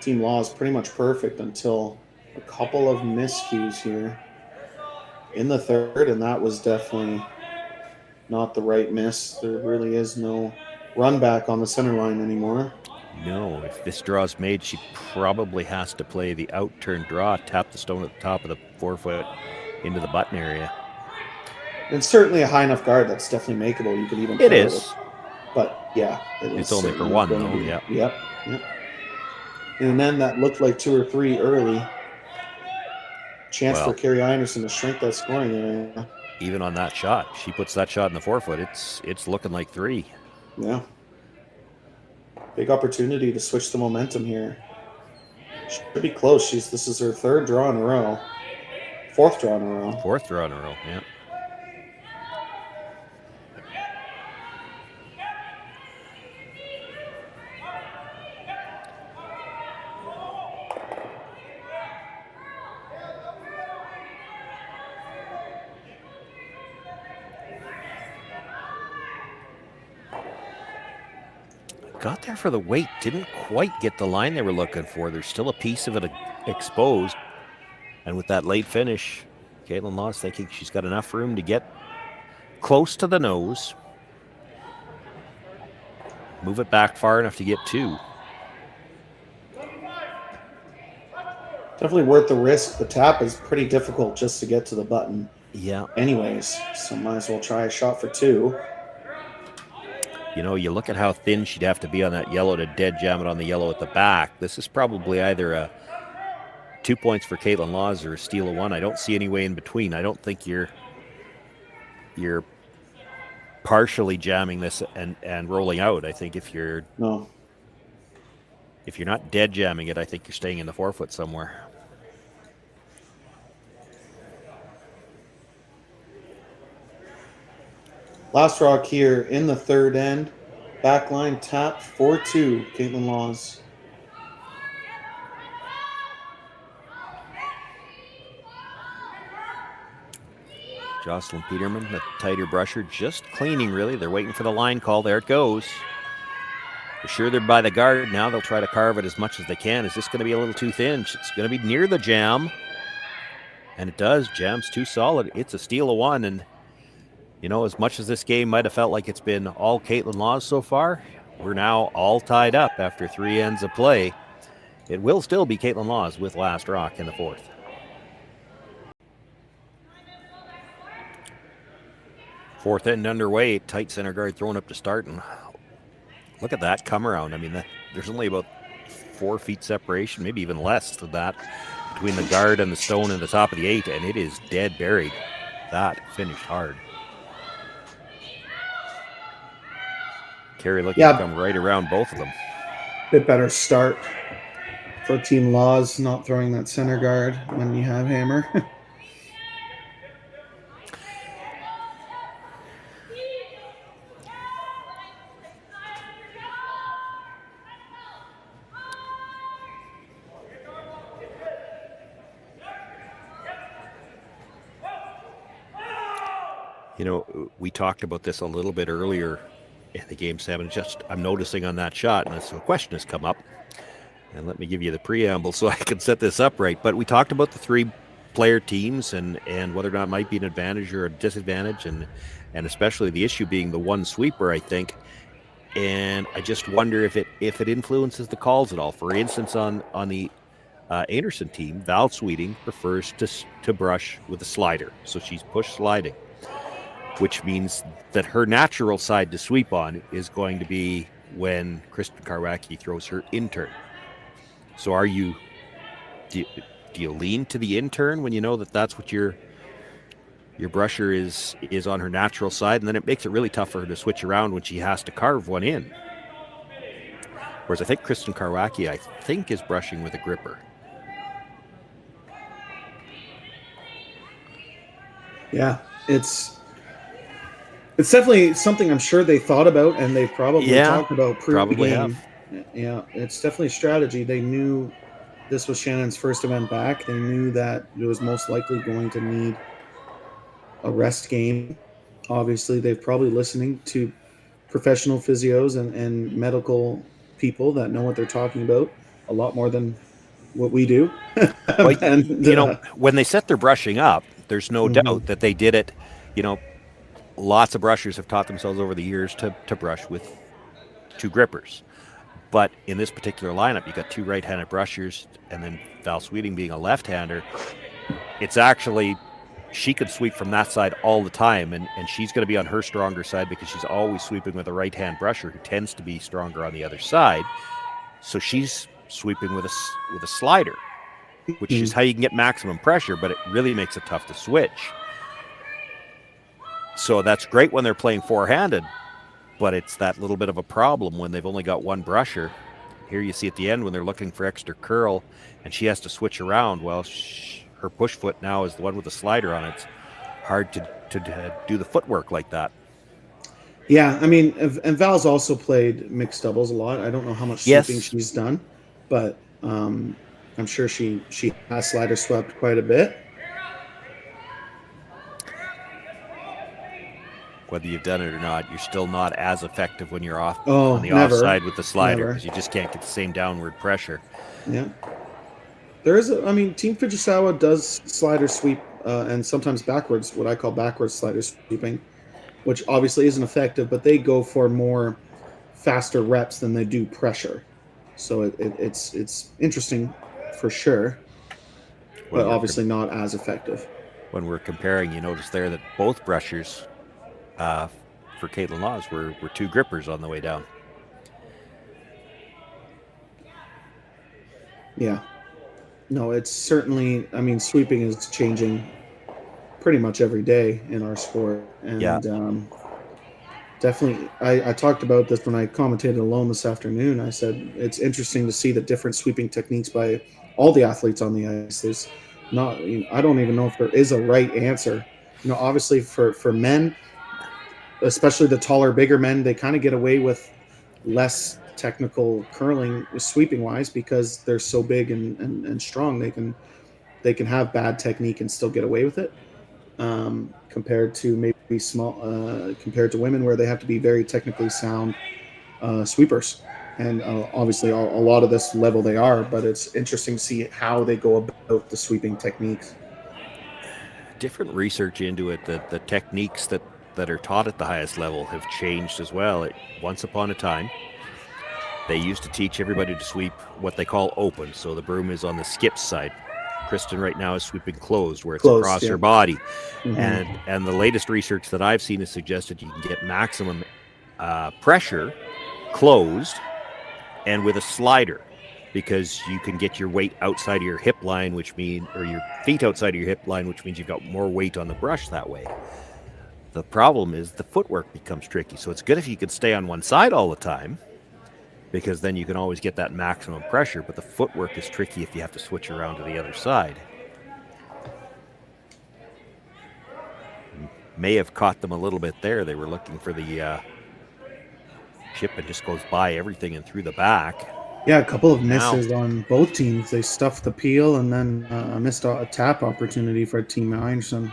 Team Law is pretty much perfect until a couple of miscues here in the third, and that was definitely not the right miss. There really is no run back on the center line anymore. No, if this draw's made, she probably has to play the out-turn draw, tap the stone at the top of the forefoot into the button area. It's certainly a high enough guard that's definitely makeable. You could even play it is. With, but yeah, it's only for one, though. Yeah. Yep. And then that looked like 2 or 3 early. chance for Kerri Einarson to shrink that scoring area. Even on that shot, she puts that shot in the forefoot. It's looking like 3. Yeah. Big opportunity to switch the momentum here. Should be close. This is her 3rd draw in a row. 4th draw in a row. 4th draw in a row, yeah. Got there for the weight, didn't quite get the line they were looking for. There's still a piece of it exposed. And with that late finish, Kaitlyn Lawes thinking she's got enough room to get close to the nose. Move it back far enough to get 2. Definitely worth the risk. The tap is pretty difficult just to get to the button. Yeah. Anyways, so might as well try a shot for 2. You know, you look at how thin she'd have to be on that yellow to dead jam it on the yellow at the back. This is probably either a 2 points for Kaitlyn Lawes or a steal of 1. I don't see any way in between. I don't think you're partially jamming this and rolling out. I think if you're not dead jamming it, I think you're staying in the forefoot somewhere. Last rock here in the 3rd end. Backline tap 4-2, Kaitlyn Lawes. Jocelyn Peterman, the tighter brusher, just cleaning really. They're waiting for the line call. There it goes. For sure they're by the guard now. They'll try to carve it as much as they can. Is this going to be a little too thin? It's going to be near the jam. And it does. Jam's too solid. It's a steal of 1. And, you know, as much as this game might have felt like it's been all Kaitlyn Lawes so far, we're now all tied up after 3 ends of play. It will still be Kaitlyn Lawes with last rock in the 4th. Fourth end underway. Tight center guard thrown up to start. And look at that come around. I mean, there's only about 4 feet separation, maybe even less than that, between the guard and the stone in the top of the 8, and it is dead buried. That finished hard. Kerri looking to come right around both of them. Bit better start for Team Lawes, not throwing that center guard when you have hammer. You know, we talked about this a little bit earlier in the game, Sam, and I'm noticing on that shot, and so a question has come up, and let me give you the preamble so I can set this up right. But we talked about the 3-player teams and whether or not it might be an advantage or a disadvantage, and especially the issue being the 1 sweeper, I think. And I just wonder if it influences the calls at all. For instance, on the Einarson team, Val Sweeting prefers to brush with a slider, so she's push sliding, which means that her natural side to sweep on is going to be when Kristen Karwacki throws her intern. So do you lean to the intern when you know that that's what your brusher is on her natural side, and then it makes it really tough for her to switch around when she has to carve one in? Whereas I think Kristen Karwacki, is brushing with a gripper. Yeah, it's definitely something I'm sure they thought about, and they probably talked about pre-game. Yeah, it's definitely a strategy. They knew this was Shannon's first event back. They knew that it was most likely going to need a rest game. Obviously, they're probably listening to professional physios and medical people that know what they're talking about a lot more than what we do. Well, you know, when they set their brushing up, there's no doubt that they did it. You know, lots of brushers have taught themselves over the years to brush with 2 grippers. But in this particular lineup, you got 2 right-handed brushers, and then Val Sweeting being a left-hander. It's actually, she could sweep from that side all the time, and she's going to be on her stronger side because she's always sweeping with a right-hand brusher who tends to be stronger on the other side. So she's sweeping with a slider. which is how you can get maximum pressure, but it really makes it tough to switch. So that's great when they're playing four-handed, but it's that little bit of a problem when they've only got one brusher. Here you see at the end when they're looking for extra curl and she has to switch around. Well, her push foot now is the one with the slider on it. It's hard to do the footwork like that. Yeah, I mean, and Val's also played mixed doubles a lot. I don't know how much sweeping she's done, but I'm sure she has slider swept quite a bit. Whether you've done it or not, you're still not as effective when you're off on the offside with the slider because you just can't get the same downward pressure. Yeah. There is Team Fujisawa does slider sweep and sometimes backwards, what I call backwards slider sweeping, which obviously isn't effective, but they go for more faster reps than they do pressure. So it's interesting for sure, but obviously not as effective. When we're comparing, you notice there that both brushers for Kaitlyn Laws were two grippers on the way down. Yeah. No, it's certainly, sweeping is changing pretty much every day in our sport. And definitely, I talked about this when I commentated alone this afternoon. I said it's interesting to see the different sweeping techniques by all the athletes on the ice. There's not, I don't even know if there is a right answer. Obviously for men, especially the taller, bigger men, they kind of get away with less technical curling sweeping wise because they're so big and strong. They can have bad technique and still get away with it, compared to maybe compared to women where they have to be very technically sound sweepers. And obviously a lot of this level they are, but it's interesting to see how they go about the sweeping techniques. Different research into it, that the techniques that are taught at the highest level have changed as well. Once upon a time, they used to teach everybody to sweep what they call open. So the broom is on the skip side. Kristen right now is sweeping closed, where it's across her body. Mm-hmm. And the latest research that I've seen has suggested you can get maximum pressure closed and with a slider, because you can get your weight outside of your hip line, or your feet outside of your hip line, which means you've got more weight on the brush that way. The problem is the footwork becomes tricky. So it's good if you can stay on one side all the time, because then you can always get that maximum pressure, but the footwork is tricky if you have to switch around to the other side. May have caught them a little bit there. They were looking for the chip and just goes by everything and through the back. Yeah, a couple of misses on both teams. They stuffed the peel and then missed a tap opportunity for Team Einarson.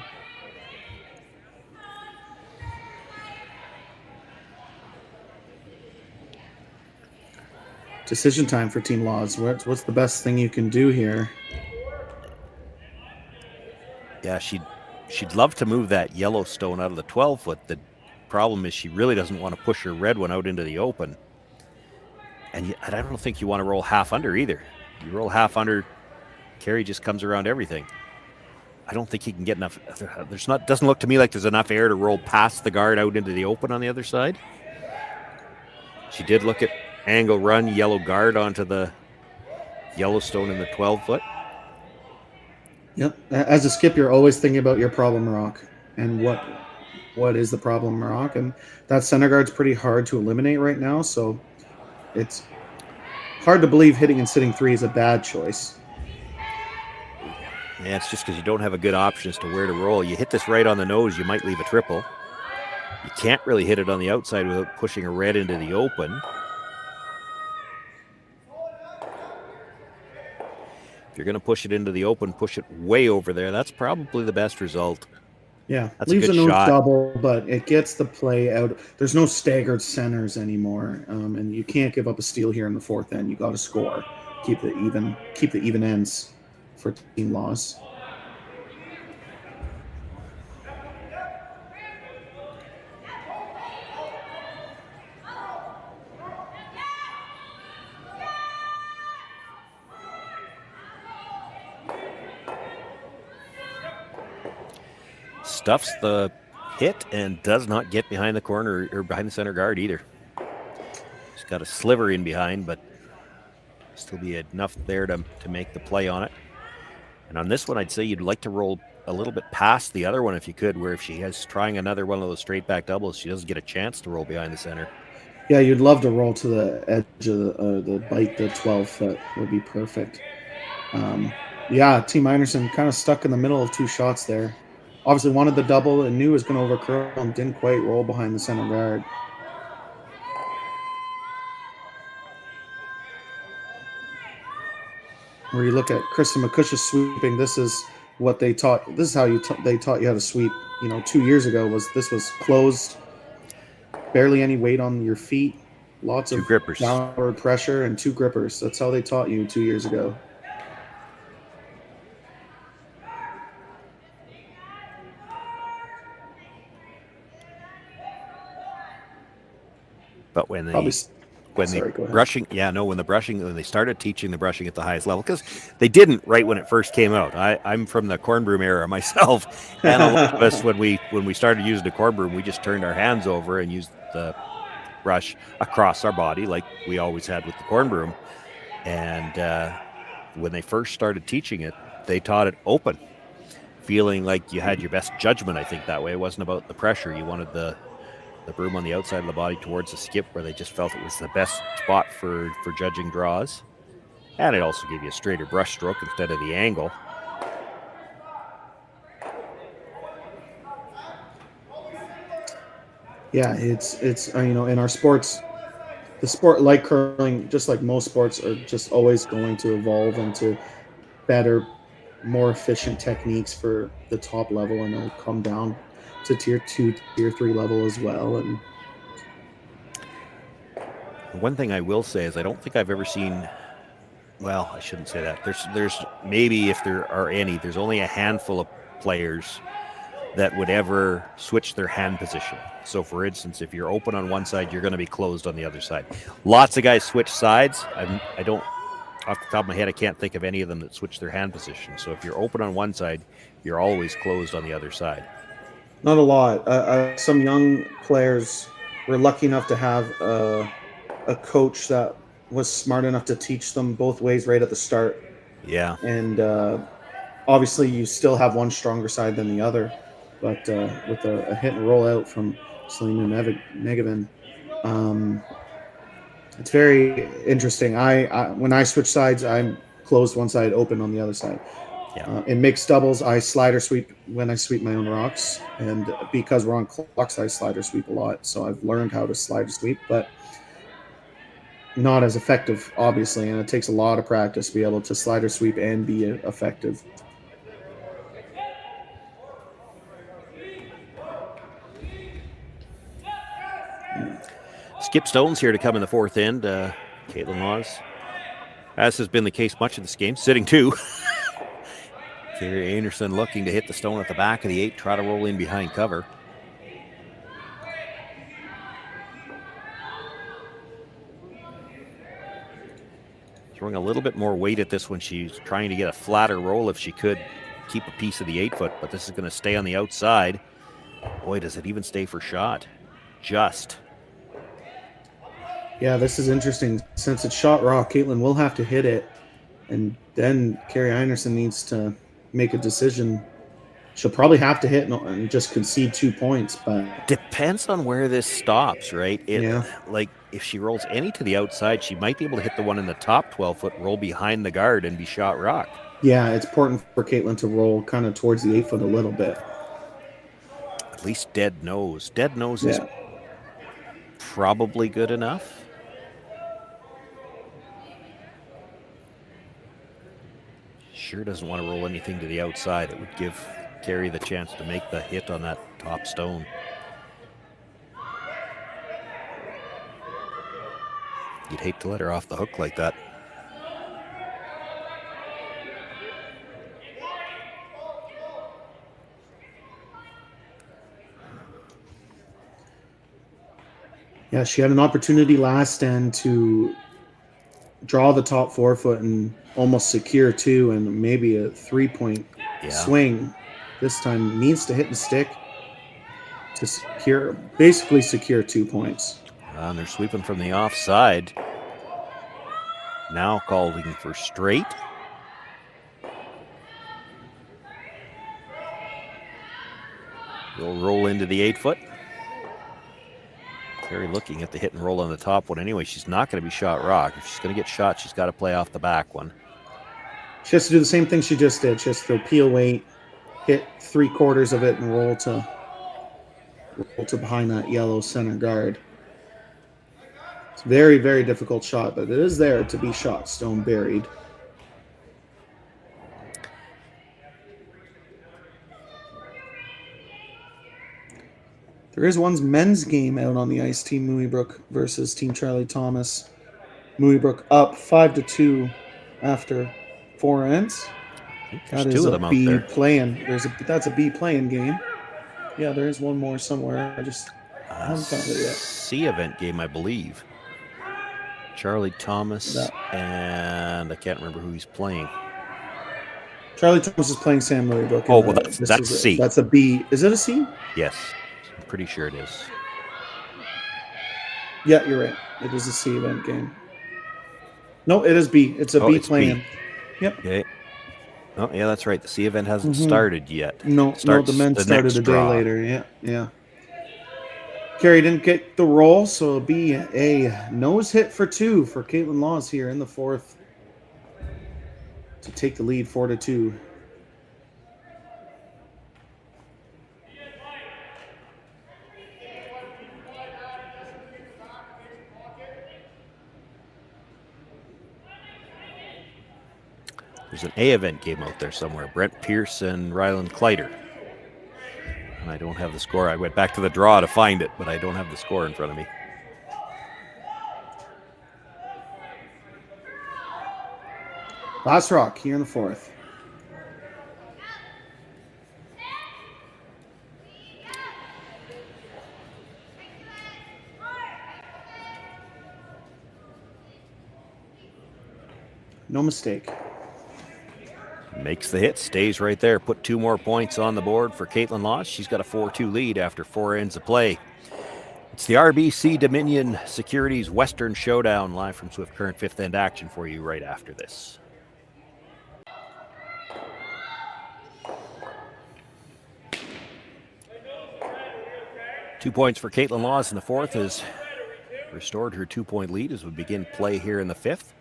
Decision time for Team Laws. What's the best thing you can do here? Yeah, she'd love to move that yellow stone out of the 12-foot. The problem is she really doesn't want to push her red one out into the open. And I don't think you want to roll half under either. You roll half under, Kerri just comes around everything. I don't think he can get enough. Doesn't look to me like there's enough air to roll past the guard out into the open on the other side. She did look at angle run, yellow guard onto the Yellowstone in the 12-foot. Yep. As a skip, you're always thinking about your problem rock and what is the problem rock, and that center guard's pretty hard to eliminate right now. So it's hard to believe hitting and sitting three is a bad choice. Yeah, it's just because you don't have a good option as to where to roll. You hit this right on the nose, you might leave a triple. You can't really hit it on the outside without pushing a red into the open. If you're going to push it into the open, push it way over there. That's probably the best result. Yeah, that's leaves a good nose shot. Double, but it gets the play out. There's no staggered centers anymore, and you can't give up a steal here in the fourth end. You got to score. Keep the even ends for Team Laws. Stuffs the hit and does not get behind the corner or behind the center guard either. He's got a sliver in behind, but still be enough there to make the play on it. And on this one, I'd say you'd like to roll a little bit past the other one if you could, where if she has trying another one of those straight back doubles, she doesn't get a chance to roll behind the center. Yeah, you'd love to roll to the edge of the bite, the 12 foot would be perfect. Yeah, Team Einarson kind of stuck in the middle of two shots there. Obviously wanted the double and knew it was going to overcurl and didn't quite roll behind the center guard. Where you look at Kristen McCush's sweeping, this is what they taught. This is how they taught you how to sweep. 2 years ago this was closed, barely any weight on your feet, lots of grippers, downward pressure, and 2 grippers. That's how they taught you 2 years ago. But when they started teaching the brushing at the highest level, because they didn't right when it first came out. I'm from the corn broom era myself, and a lot of us when we started using the corn broom, we just turned our hands over and used the brush across our body like we always had with the corn broom. And when they first started teaching it, they taught it open, feeling like you had your best judgment. I think that way. It wasn't about the pressure. You wanted the broom on the outside of the body towards the skip, where they just felt it was the best spot for judging draws. And it also gave you a straighter brush stroke instead of the angle. Yeah, it's in our sports, the sport like curling, just like most sports, are just always going to evolve into better, more efficient techniques for the top level, and it'll come down to tier 2, tier 3 level as well. And one thing I will say is I don't think I've ever seen, well, I shouldn't say that. There's maybe, if there are any, there's only a handful of players that would ever switch their hand position. So for instance, if you're open on one side, you're going to be closed on the other side. Lots of guys switch sides. I don't, off the top of my head, I can't think of any of them that switch their hand position. So if you're open on one side, you're always closed on the other side. Not a lot. Some young players were lucky enough to have a coach that was smart enough to teach them both ways right at the start. Yeah. And obviously you still have one stronger side than the other, but with a hit and roll out from Selena Negevin, it's very interesting. When I switch sides, I'm closed one side, open on the other side. Yeah. In mixed doubles, I slider sweep when I sweep my own rocks, and because we're on clocks, I slider sweep a lot. So I've learned how to slider sweep, but not as effective, obviously, and it takes a lot of practice to be able to slider sweep and be effective. Skip stones here to come in the fourth end. Kaitlyn Laws, as has been the case much of this game, sitting 2. Kerri Einarson looking to hit the stone at the back of the 8, try to roll in behind cover. Throwing a little bit more weight at this one. She's trying to get a flatter roll if she could keep a piece of the 8-foot, but this is going to stay on the outside. Boy, does it even stay for shot. Just. Yeah, this is interesting. Since it's shot raw, Kaitlyn will have to hit it, and then Kerri Einarson needs to make a decision. She'll probably have to hit and just concede 2 points, but depends on where this stops, right? Yeah. Like if she rolls any to the outside, she might be able to hit the one in the top 12-foot, roll behind the guard, and be shot rock. Yeah, it's important for Kaitlyn to roll kind of towards the 8-foot a little bit. At least dead nose. Dead nose is probably good enough. Sure doesn't want to roll anything to the outside. It would give Kerri the chance to make the hit on that top stone. You'd hate to let her off the hook like that. Yeah, she had an opportunity last end to draw the top 4-foot and almost secure 2 and maybe a 3-point swing. This time needs to hit the stick to basically secure 2 points. And they're sweeping from the offside. Now calling for straight. She'll roll into the 8-foot. Kerri looking at the hit and roll on the top one. Anyway, she's not going to be shot rock. If she's going to get shot, she's got to play off the back one. She has to do the same thing she just did. She has to throw peel weight, hit 3/4 of it, and roll to behind that yellow center guard. It's a very, very difficult shot, but it is there to be shot stone buried. There is one men's game out on the ice, Team Moonybrook versus Team Charlie Thomas. Moonybrook up 5-2 after 4 ends. There's two of them out there. That's a B playing game. Yeah, there is one more somewhere. I just haven't found it yet. C event game, I believe. Charlie Thomas and I can't remember who he's playing. Charlie Thomas is playing Sam Moonybrook. Oh, well, that's C. That's a B. Is it a C? Yes, I'm pretty sure it is. Yeah, you're right. It is a C event game. No, it is B. It's a B playing. B. Yep. Okay. Oh, yeah, that's right. The C event hasn't started yet. No, the men started a day later. Yeah. Kerri didn't get the roll, so it'll be a nose hit for 2 for Kaitlyn Laws here in the 4th to take the lead 4-2. There's an A event game out there somewhere. Brent Pierce and Ryland Kleider. And I don't have the score. I went back to the draw to find it, but I don't have the score in front of me. Last rock here in the 4th. No mistake. Makes the hit, stays right there. Put 2 more points on the board for Kaitlyn Laws. She's got a 4-2 lead after 4 ends of play. It's the RBC Dominion Securities Western Showdown, live from Swift Current 5th End action for you right after this. Two points for Kaitlyn Laws in the 4th has restored her 2-point lead as we begin play here in the 5th.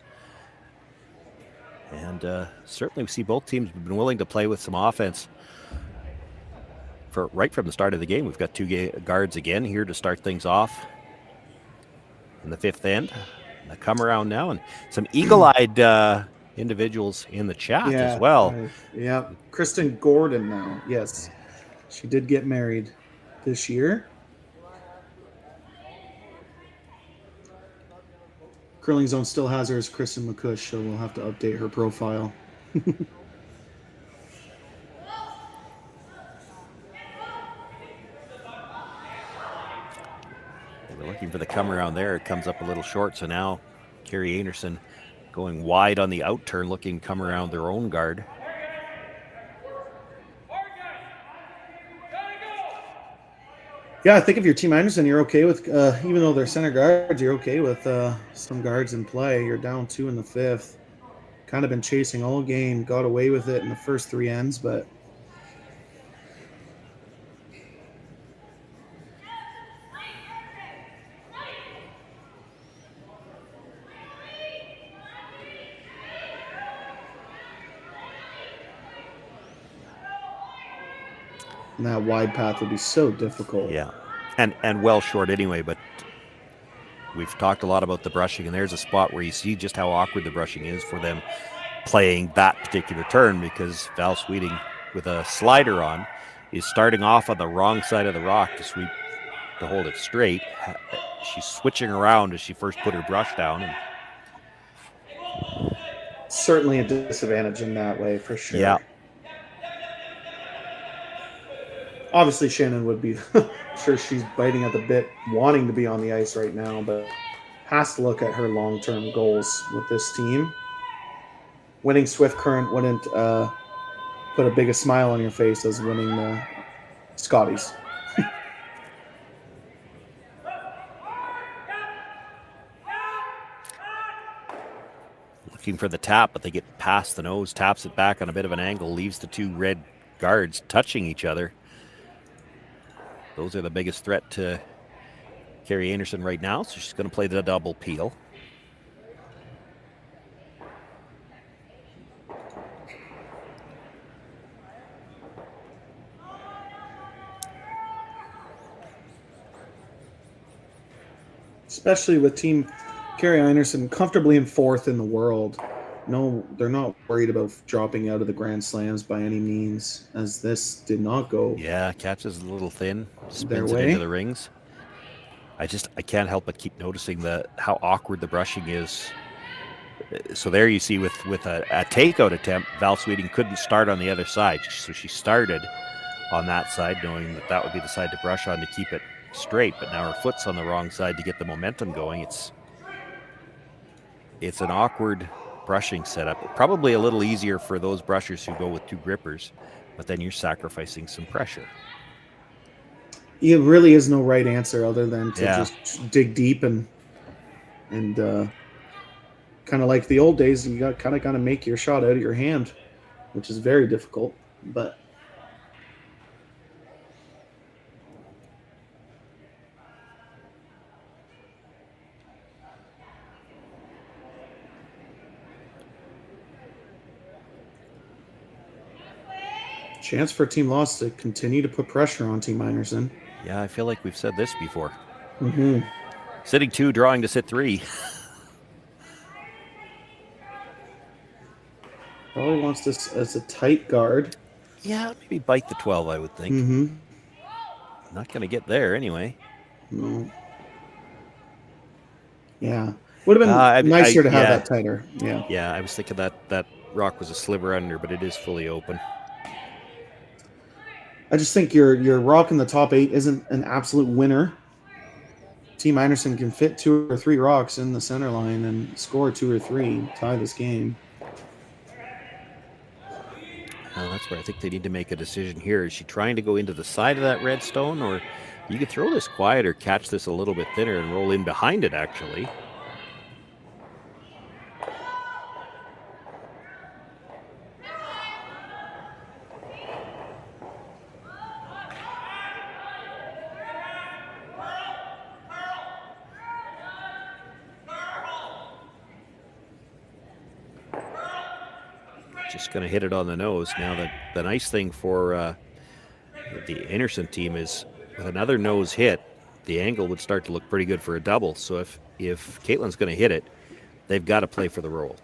And certainly we see both teams have been willing to play with some offense right from the start of the game. We've got 2 guards again here to start things off in the 5th end. And a come around now, and some eagle-eyed individuals in the chat as well. Yeah, Kristen Gordon now. Yes, she did get married this year. Curling Zone still has her as Kristen McCush, so we'll have to update her profile. We're looking for the come around there. It comes up a little short, so now Kerri Einarson going wide on the out turn, looking to come around their own guard. Yeah, I think if you're Team Anderson, you're okay with, even though they're center guards, you're okay with some guards in play. You're down 2 in the 5th. Kind of been chasing all game, got away with it in the first 3 ends, but and that wide path would be so difficult. Yeah, and well short anyway, but we've talked a lot about the brushing, and there's a spot where you see just how awkward the brushing is for them playing that particular turn, because Val Sweeting, with a slider on, is starting off on the wrong side of the rock to sweep, to hold it straight. She's switching around as she first put her brush down. And certainly a disadvantage in that way, for sure. Yeah. Obviously, Shannon would be sure she's biting at the bit, wanting to be on the ice right now, but has to look at her long-term goals with this team. Winning Swift Current wouldn't put a big a smile on your face as winning the Scotties. Looking for the tap, but they get past the nose, taps it back on a bit of an angle, leaves the 2 red guards touching each other. Those are the biggest threat to Kerri Einarson right now, so she's going to play the double peel. Especially with Team Kerri Einarson comfortably in 4th in the world. No, they're not worried about dropping out of the Grand Slams by any means, as this did not go. Yeah, catches a little thin, their spins it way. into the rings. I can't help but keep noticing how awkward the brushing is. So there you see with a takeout attempt, Val Sweeting couldn't start on the other side. So she started on that side, knowing that would be the side to brush on to keep it straight. But now her foot's on the wrong side to get the momentum going. It's an awkward brushing setup. Probably a little easier for those brushers who go with 2 grippers, but then you're sacrificing some pressure. It really is no right answer other than to just dig deep and kind of like the old days, you got kind of make your shot out of your hand, which is very difficult, but chance for Team Lost to continue to put pressure on Team Einarson. Yeah, I feel like we've said this before. Mm-hmm. Sitting 2, drawing to sit 3. Probably wants this as a tight guard. Yeah, maybe bite the 12, I would think. Mm-hmm. Not going to get there anyway. No. Yeah. Would have been nicer to have that tighter. Yeah. Yeah, I was thinking that rock was a sliver under, but it is fully open. I just think your rock in the top 8 isn't an absolute winner. Team Einarson can fit 2 or 3 rocks in the center line and score 2 or 3, tie this game. That's where I think they need to make a decision here. Is she trying to go into the side of that red stone, or you could throw this quieter, catch this a little bit thinner, and roll in behind it, actually. Just going to hit it on the nose. Now, the nice thing for the Einarson team is with another nose hit, the angle would start to look pretty good for a double. So if Kaitlyn's going to hit it, they've got to play for the roll.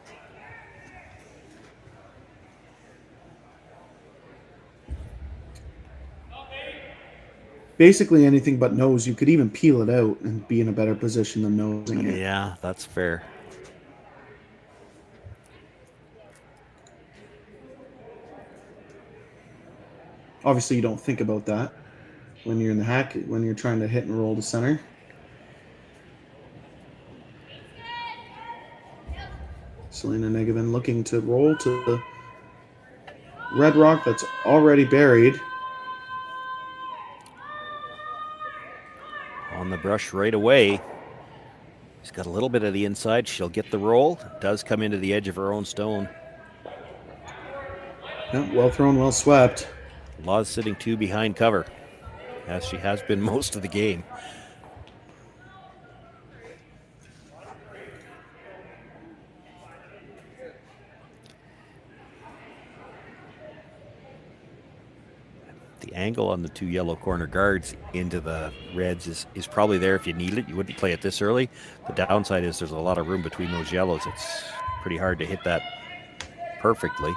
Basically anything but nose. You could even peel it out and be in a better position than nosing it. Yeah, that's fair. Obviously, you don't think about that when you're in the hack, when you're trying to hit and roll to center. Selena Negevin looking to roll to the red rock that's already buried. On the brush right away. She's got a little bit of the inside. She'll get the roll. Does come into the edge of her own stone. Yeah, well thrown, well swept. Law's sitting 2 behind cover, as she has been most of the game. The angle on the 2 yellow corner guards into the reds is probably there if you need it. You wouldn't play it this early. The downside is there's a lot of room between those yellows. It's pretty hard to hit that perfectly.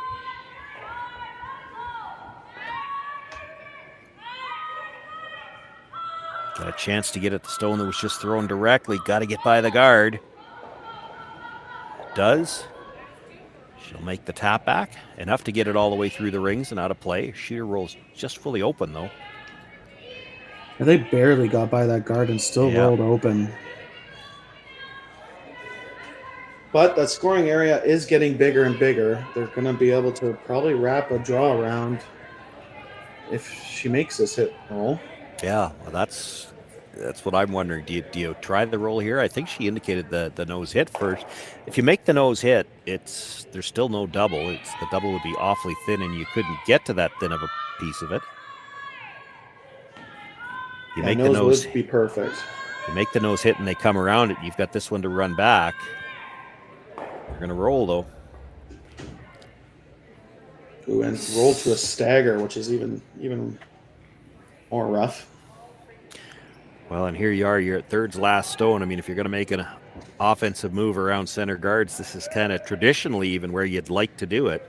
Got a chance to get at the stone that was just thrown directly. Got to get by the guard. Does. She'll make the tap back. Enough to get it all the way through the rings and out of play. Sheer rolls just fully open, though. They barely got by that guard and still rolled open. But that scoring area is getting bigger and bigger. They're going to be able to probably wrap a draw around if she makes this hit roll. Yeah, well, that's what I'm wondering. Do you try the roll here? I think she indicated the nose hit first. If you make the nose hit, there's still no double. The double would be awfully thin, and you couldn't get to that thin of a piece of it. You Yeah, make the nose would be perfect. You make the nose hit and they come around it. You've got this one to run back. They're going to roll, though. Ooh, and roll to a stagger, which is even more rough. Well, and here you are. You're at third's last stone. I mean, if you're going to make an offensive move around center guards, this is kind of traditionally even where you'd like to do it.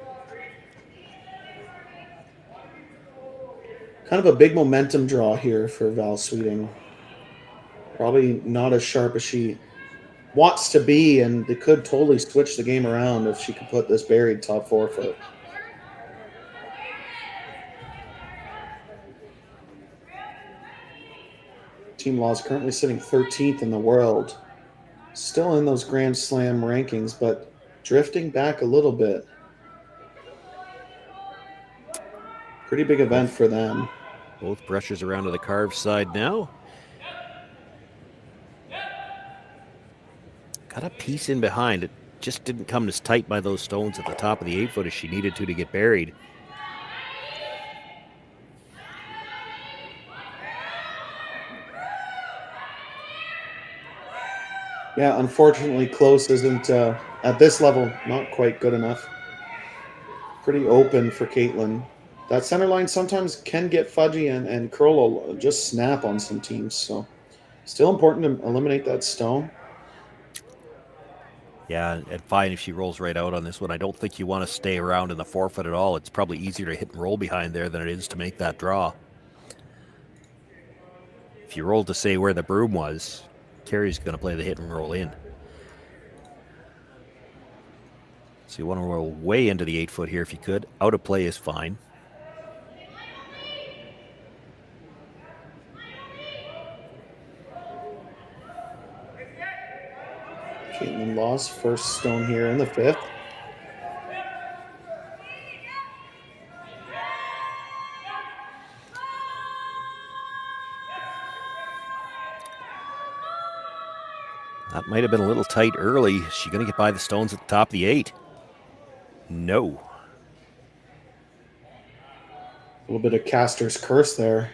Kind of a big momentum draw here for Val Sweeting. Probably not as sharp as she wants to be, and they could totally switch the game around if she could put this buried top forefoot. Team Law is currently sitting 13th in the world. Still in those Grand Slam rankings, but drifting back a little bit. Pretty big event for them. Both brushes around to the carved side now. Got a piece in behind. It just didn't come as tight by those stones at the top of the 8-foot as she needed to get buried. Yeah, unfortunately, close isn't, at this level, not quite good enough. Pretty open for Kaitlyn. That center line sometimes can get fudgy, and curl will just snap on some teams. So still important to eliminate that stone. Yeah, and fine if she rolls right out on this one. I don't think you want to stay around in the 4-foot at all. It's probably easier to hit and roll behind there than it is to make that draw. If you roll to say where the broom was, Kerri's going to play the hit and roll in. So you want to roll way into the 8-foot here if you could. Out of play is fine. Kaitlyn lost first stone here in the 5th. That might have been a little tight early. Is she going to get by the stones at the top of the 8? No. A little bit of caster's curse there.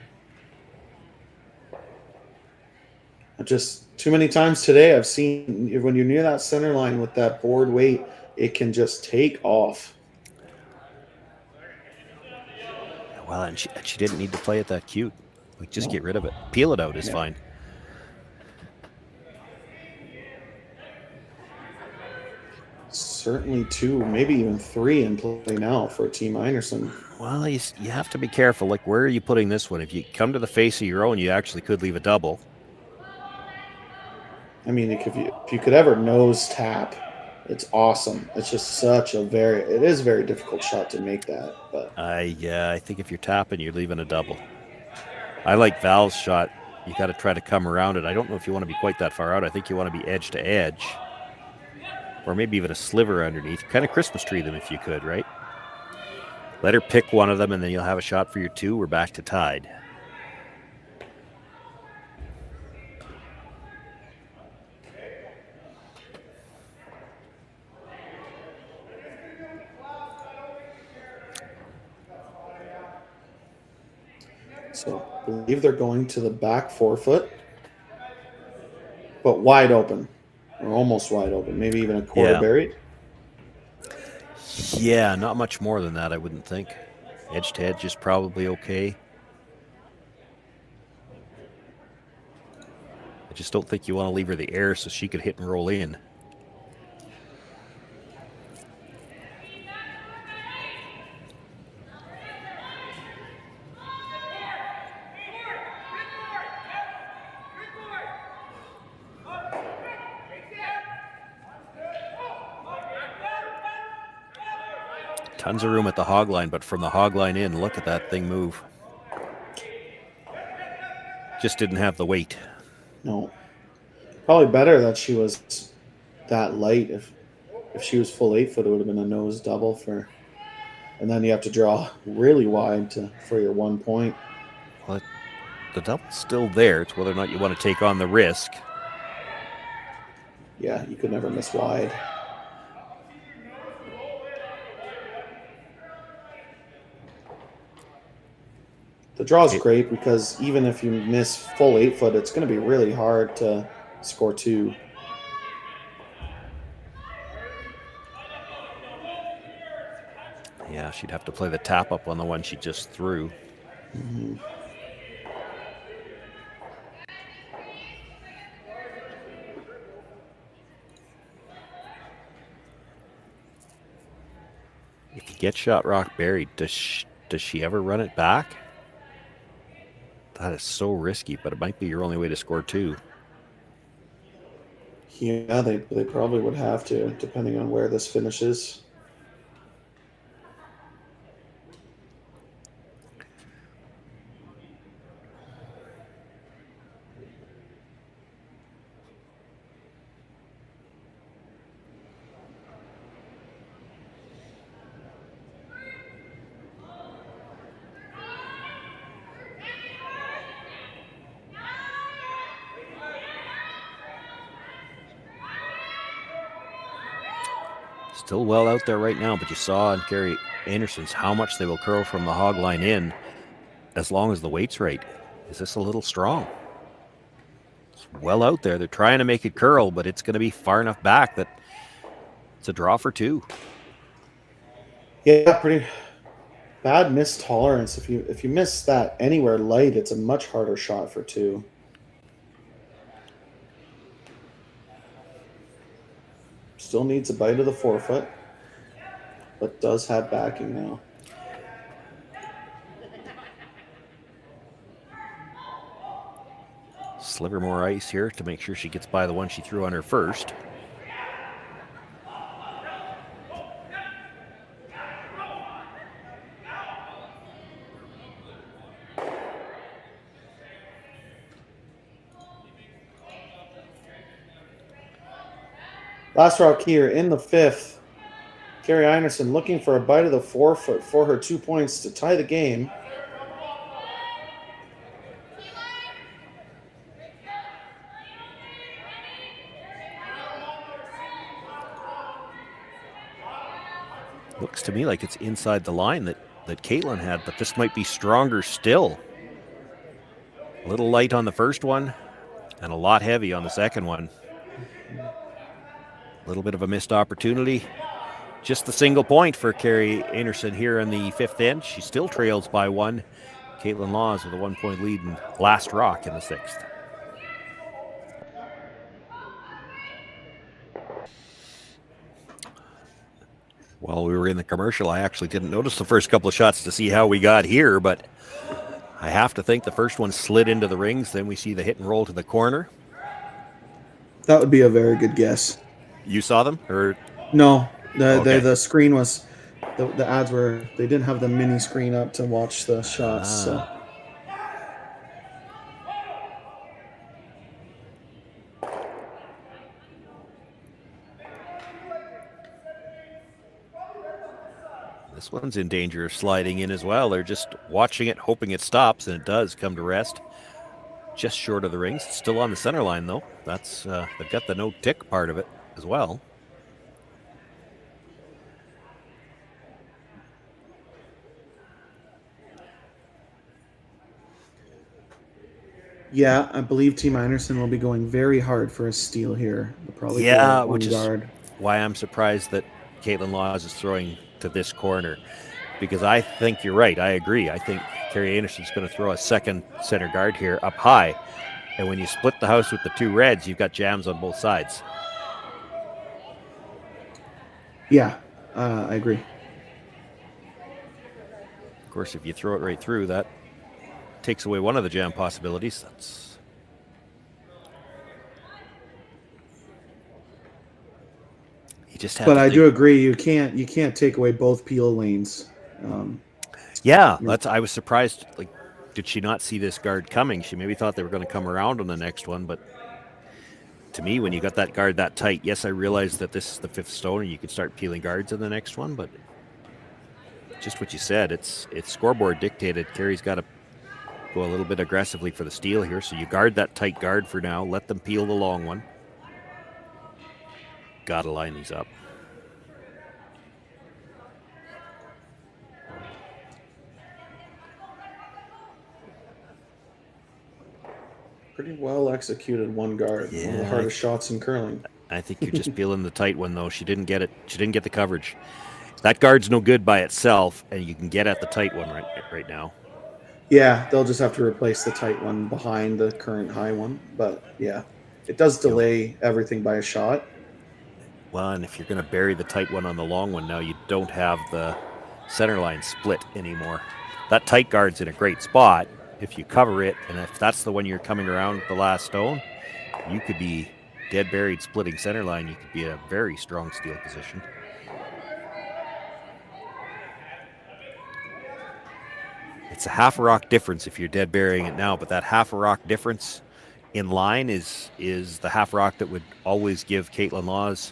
Just too many times today I've seen when you're near that center line with that board weight, it can just take off. Well, and she didn't need to play it that cute. Like, just get rid of it. Peel it out is fine. Certainly 2, maybe even 3 in play now for Team Einarson. Well, you have to be careful. Like, where are you putting this one? If you come to the face of your own, you actually could leave a double. I mean, if you could ever nose tap, it's awesome. It's just it is a very difficult shot to make that. But I think if you're tapping, you're leaving a double. I like Val's shot. You got to try to come around it. I don't know if you want to be quite that far out. I think you want to be edge to edge, or maybe even a sliver underneath. Kind of Christmas tree them if you could, right? Let her pick one of them, and then you'll have a shot for your 2. We're back to tied. so I believe they're going to the back 4-foot, but wide open, or almost wide open, maybe even a quarter buried. Yeah, not much more than that, I wouldn't think. Edge to edge is probably okay. I just don't think you want to leave her the air so she could hit and roll in. Tons of room at the hog line, but from the hog line in, look at that thing move. Just didn't have the weight. No. Probably better that she was that light. If she was full 8-foot, it would have been a nose double for, and then you have to draw really wide for your 1 point. Well, the double's still there. It's whether or not you want to take on the risk. Yeah, you could never miss wide. The draw is great because even if you miss full 8 foot, it's going to be really hard to score 2. Yeah, she'd have to play the tap up on the one she just threw. Mm-hmm. If you get shot rock buried, does she ever run it back? That is so risky, but it might be your only way to score 2. Yeah, they probably would have to, depending on where this finishes. Still well out there right now, but you saw on Kerri Einarson's how much they will curl from the hog line in as long as the weight's right. Is this a little strong? It's well out there. They're trying to make it curl, but it's going to be far enough back that it's a draw for 2. Yeah, pretty bad miss tolerance. If you miss that anywhere light, it's a much harder shot for 2. Still needs a bite of the 4 foot, but does have backing now. Sliver more ice here to make sure she gets by the one she threw on her first. Last rock here in the 5th. Kerri Einarson looking for a bite of the 4 foot for her 2 points to tie the game. Looks to me like it's inside the line that Kaitlyn had, but this might be stronger still. A little light on the first one and a lot heavy on the second one. A little bit of a missed opportunity. Just the single point for Kerri Einarson here in the 5th end. She still trails by 1. Kaitlyn Laws with a 1-point lead in last rock in the 6th. While we were in the commercial, I actually didn't notice the first couple of shots to see how we got here, but I have to think the first one slid into the rings. Then we see the hit and roll to the corner. That would be a very good guess. You saw them? Or no, the screen was the ads were, they didn't have the mini screen up to watch the shots. So. This one's in danger of sliding in as well. They're just watching it, hoping it stops, and it does come to rest. Just short of the rings. It's still on the center line, though. That's they've got the no tick part of it as well. Yeah, I believe Team Einarson will be going very hard for a steal here. They'll probably which guard. Is why I'm surprised that Kaitlyn Laws is throwing to this corner, because I think you're right. I agree. I think Kerri Einarson's going to throw a second center guard here up high, and when you split the house with the 2 reds, you've got jams on both sides. Yeah, I agree. Of course, if you throw it right through, that takes away one of the jam possibilities. That's you just have. But I do agree. You can't take away both peel lanes. Yeah, I was surprised. Like, did she not see this guard coming? She maybe thought they were going to come around on the next one, but to me, when you got that guard that tight, yes, I realized that this is the 5th stone and you could start peeling guards in the next one, but just what you said, it's scoreboard dictated. Kerri's got to go a little bit aggressively for the steal here, so you guard that tight guard for now. Let them peel the long one. Got to line these up. Pretty well executed one guard. One of the hardest shots in curling. I think you're just peeling the tight one, though. She didn't get it. She didn't get the coverage. That guard's no good by itself, and you can get at the tight one right now. Yeah, they'll just have to replace the tight one behind the current high one. But yeah, it does delay everything by a shot. Well, and if you're going to bury the tight one on the long one now, you don't have the center line split anymore. That tight guard's in a great spot if you cover it, and if that's the one you're coming around with the last stone, you could be dead buried splitting center line. You could be in a very strong steal position. It's a half a rock difference if you're dead burying it now, but that half a rock difference in line is the half rock that would always give Kaitlyn Laws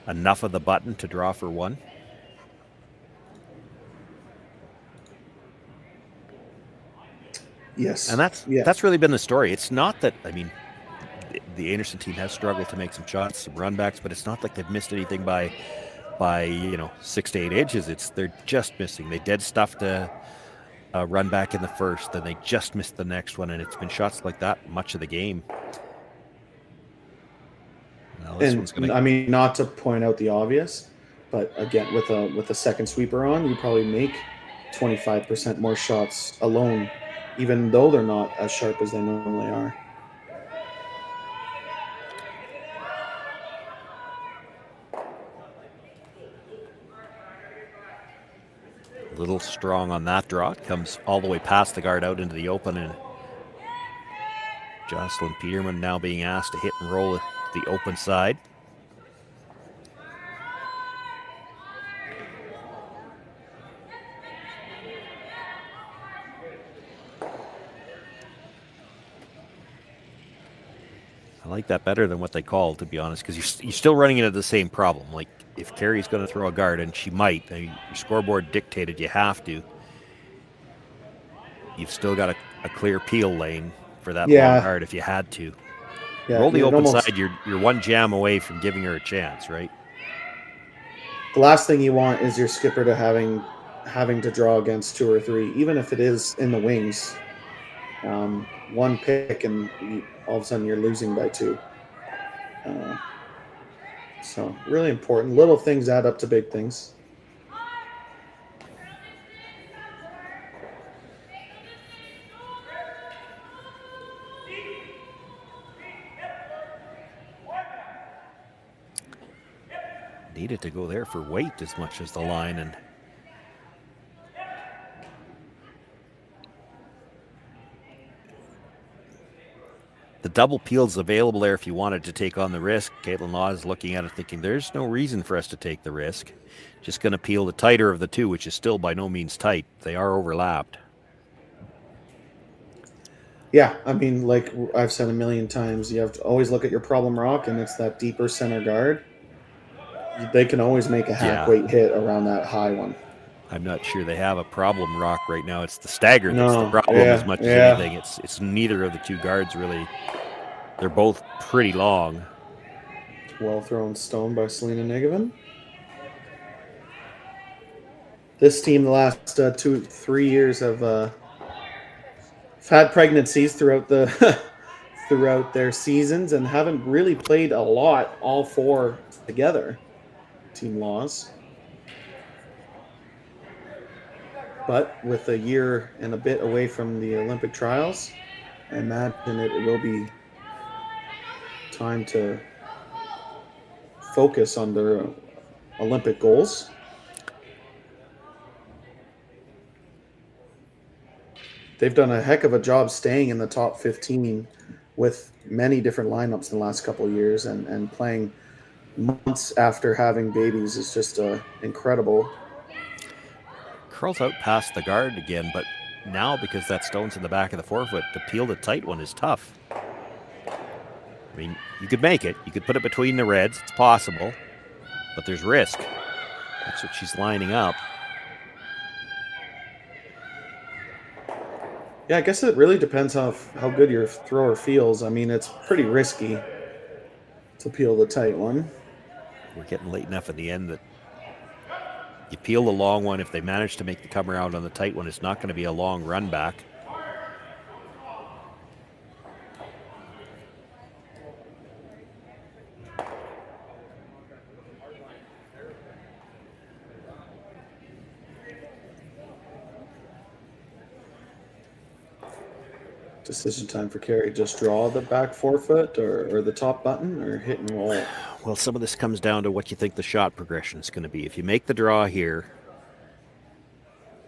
enough of the button to draw for one. Yes. And that's really been the story. It's not that, I mean, the Einarson team has struggled to make some shots, some runbacks, but it's not like they've missed anything by 6 to 8 inches. They're just missing. They dead stuffed a run back in the first, then they just missed the next one, and it's been shots like that much of the game. Now, this one's gonna... I mean, not to point out the obvious, but again, with a second sweeper on, you probably make 25% more shots alone, even though they're not as sharp as they normally are. A little strong on that draw. It comes all the way past the guard out into the open, and Jocelyn Peterman now being asked to hit and roll at the open side. I like that better than what they called, to be honest, because you're still running into the same problem. Like, if Kerri's going to throw a guard, and she might, your scoreboard dictated you have to, you've still got a clear peel lane for that long guard if you had to. Yeah, roll the open side, you're one jam away from giving her a chance, right? The last thing you want is your skipper to having to draw against 2 or 3, even if it is in the wings. One pick and all of a sudden you're losing by 2. So really important. Little things add up to big things. Needed to go there for weight as much as the line, and the double peel's available there if you wanted to take on the risk. Kaitlyn Laws is looking at it thinking there's no reason for us to take the risk. Just going to peel the tighter of the two, which is still by no means tight. They are overlapped. Yeah, I mean, like I've said a million times, you have to always look at your problem rock, and it's that deeper center guard. They can always make a half weight hit around that high one. I'm not sure they have a problem rock right now. It's the stagger that's the problem as much as anything. It's neither of the two guards really. They're both pretty long. Well thrown stone by Selena Nigovan. This team the last 2-3 years have had pregnancies throughout throughout their seasons and haven't really played a lot, all 4 together. Team Laws. But with a year and a bit away from the Olympic trials, I imagine it will be time to focus on their Olympic goals. They've done a heck of a job staying in the top 15 with many different lineups in the last couple of years, and playing months after having babies is just incredible. Curls out past the guard again, but now because that stone's in the back of the forefoot, to peel the tight one is tough. I mean, you could make it. You could put it between the reds. It's possible, but there's risk. That's what she's lining up. Yeah, I guess it really depends how good your thrower feels. I mean, it's pretty risky to peel the tight one. We're getting late enough in the end that you peel the long one. If they manage to make the come around on the tight one, it's not going to be a long run back. Decision time for Kerri. Just draw the back forefoot or the top button or hit and roll. Well, some of this comes down to what you think the shot progression is going to be. If you make the draw here,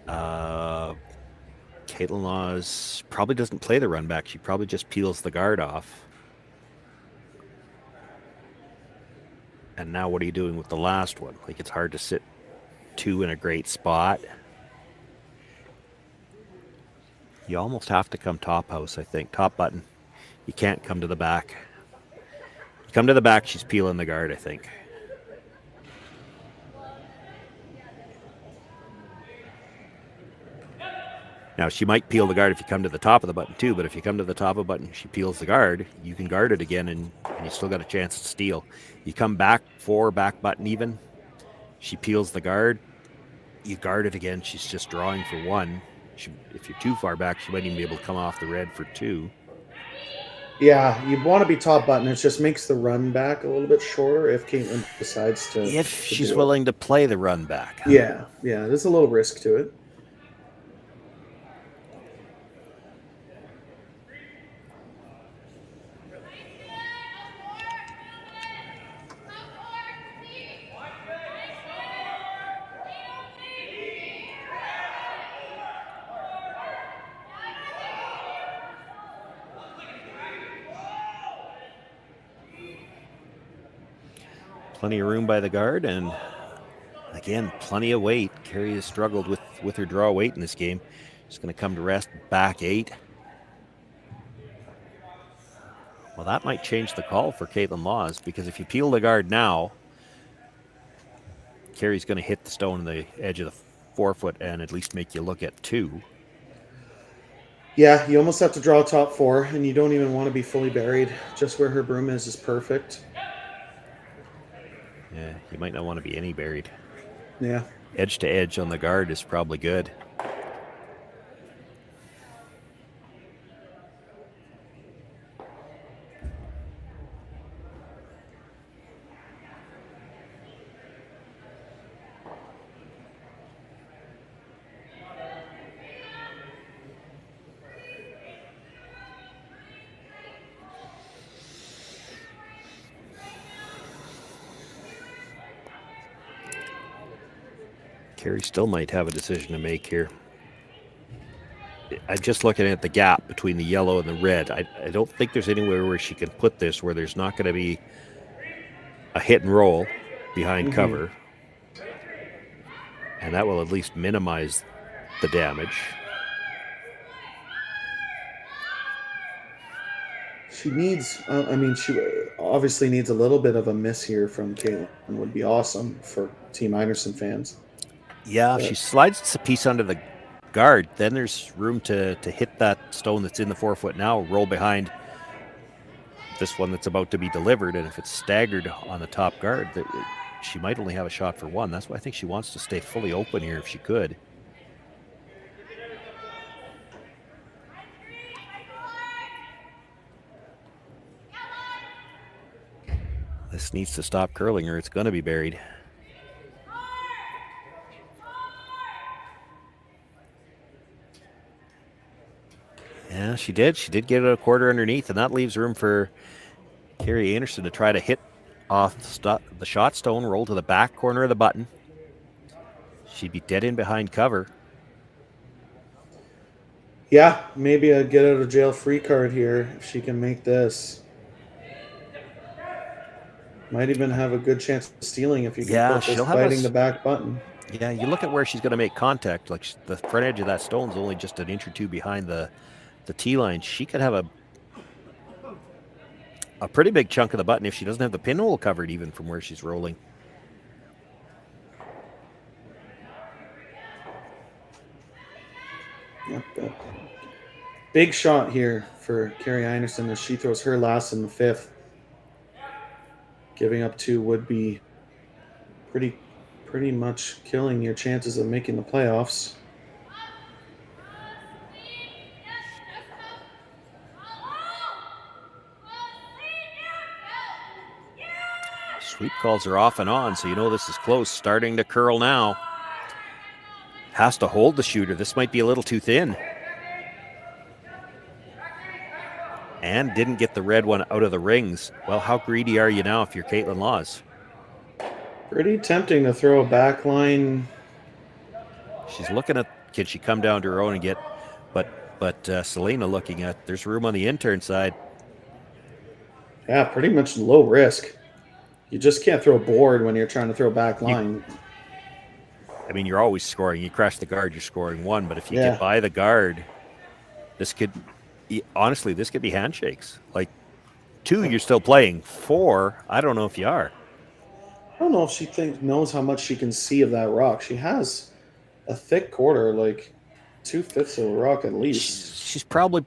Kaitlyn Laws probably doesn't play the run back. She probably just peels the guard off. And now what are you doing with the last one? Like, it's hard to sit two in a great spot. You almost have to come top house, I think. Top button. You can't come to the back. You come to the back, she's peeling the guard, I think. Now, she might peel the guard if you come to the top of the button, too, but if you come to the top of the button, she peels the guard, you can guard it again, and you still got a chance to steal. You come back 4, back button even, she peels the guard, you guard it again, she's just drawing for 1. If you're too far back, she might even be able to come off the red for 2. Yeah, you want to be top button. It just makes the run back a little bit shorter if Kaitlyn decides to. If she's willing to play the run back. Yeah, there's a little risk to it. Plenty of room by the guard, and again, plenty of weight. Kerri has struggled with her draw weight in this game. She's going to come to rest back 8. Well, that might change the call for Kaitlyn Laws, because if you peel the guard now, Kerri's going to hit the stone on the edge of the forefoot and at least make you look at 2. Yeah, you almost have to draw top 4, and you don't even want to be fully buried. Just where her broom is perfect. Yeah, you might not want to be any buried. Yeah. Edge to edge on the guard is probably good. Kerri still might have a decision to make here. I'm just looking at the gap between the yellow and the red. I don't think there's anywhere where she can put this where there's not going to be a hit and roll behind cover. And that will at least minimize the damage. She needs, she obviously needs a little bit of a miss here from Kaitlyn. Would be awesome for Team Einarson fans. Yeah, if she slides a piece under the guard, then there's room to hit that stone that's in the forefoot now, roll behind this one that's about to be delivered, and if it's staggered on the top guard, she might only have a shot for 1. That's why I think she wants to stay fully open here if she could. This needs to stop curling or it's going to be buried. Yeah, she did. She did get it a quarter underneath, and that leaves room for Kerri Einarson to try to hit off the shot stone, roll to the back corner of the button. She'd be dead in behind cover. Yeah, maybe a get out of jail free card here if she can make this. Might even have a good chance of stealing if you can put this fighting the back button. Yeah, you look at where she's going to make contact. Like the front edge of that stone's only just an inch or 2 behind the tee line. She could have a pretty big chunk of the button if she doesn't have the pinhole covered even from where she's rolling. Yep. Big shot here for Kerri Einarson as she throws her last in the 5th. Giving up 2 would be pretty much killing your chances of making the playoffs. Sweep calls are off and on, so you know this is close. Starting to curl now. Has to hold the shooter. This might be a little too thin. and didn't get the red one out of the rings. Well, how greedy are you now if you're Kaitlyn Laws? Pretty tempting to throw a back line. She's looking at, can she come down to her own and get, but Selena looking at, there's room on the intern side. Yeah, pretty much low risk. You just can't throw a board when you're trying to throw back line. I mean, you're always scoring. You crash the guard, you're scoring one. But if you get by the guard, this could, honestly, this could be handshakes. Like 2, you're still playing. 4, I don't know if you are. I don't know if she knows how much she can see of that rock. She has a thick quarter, like 2/5 of a rock at least. She's probably,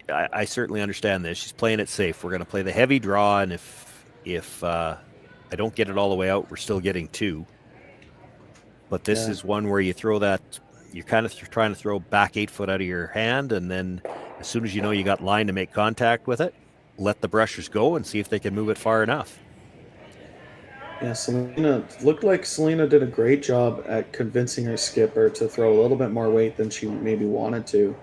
I certainly understand this. She's playing it safe. We're going to play the heavy draw, and if I don't get it all the way out, we're still getting 2. But this is one where you throw that, you're kind of trying to throw back 8 foot out of your hand, and then as soon as you know you got line to make contact with it, let the brushers go and see if they can move it far enough. Yeah, looked like Selena did a great job at convincing her skipper to throw a little bit more weight than she maybe wanted to.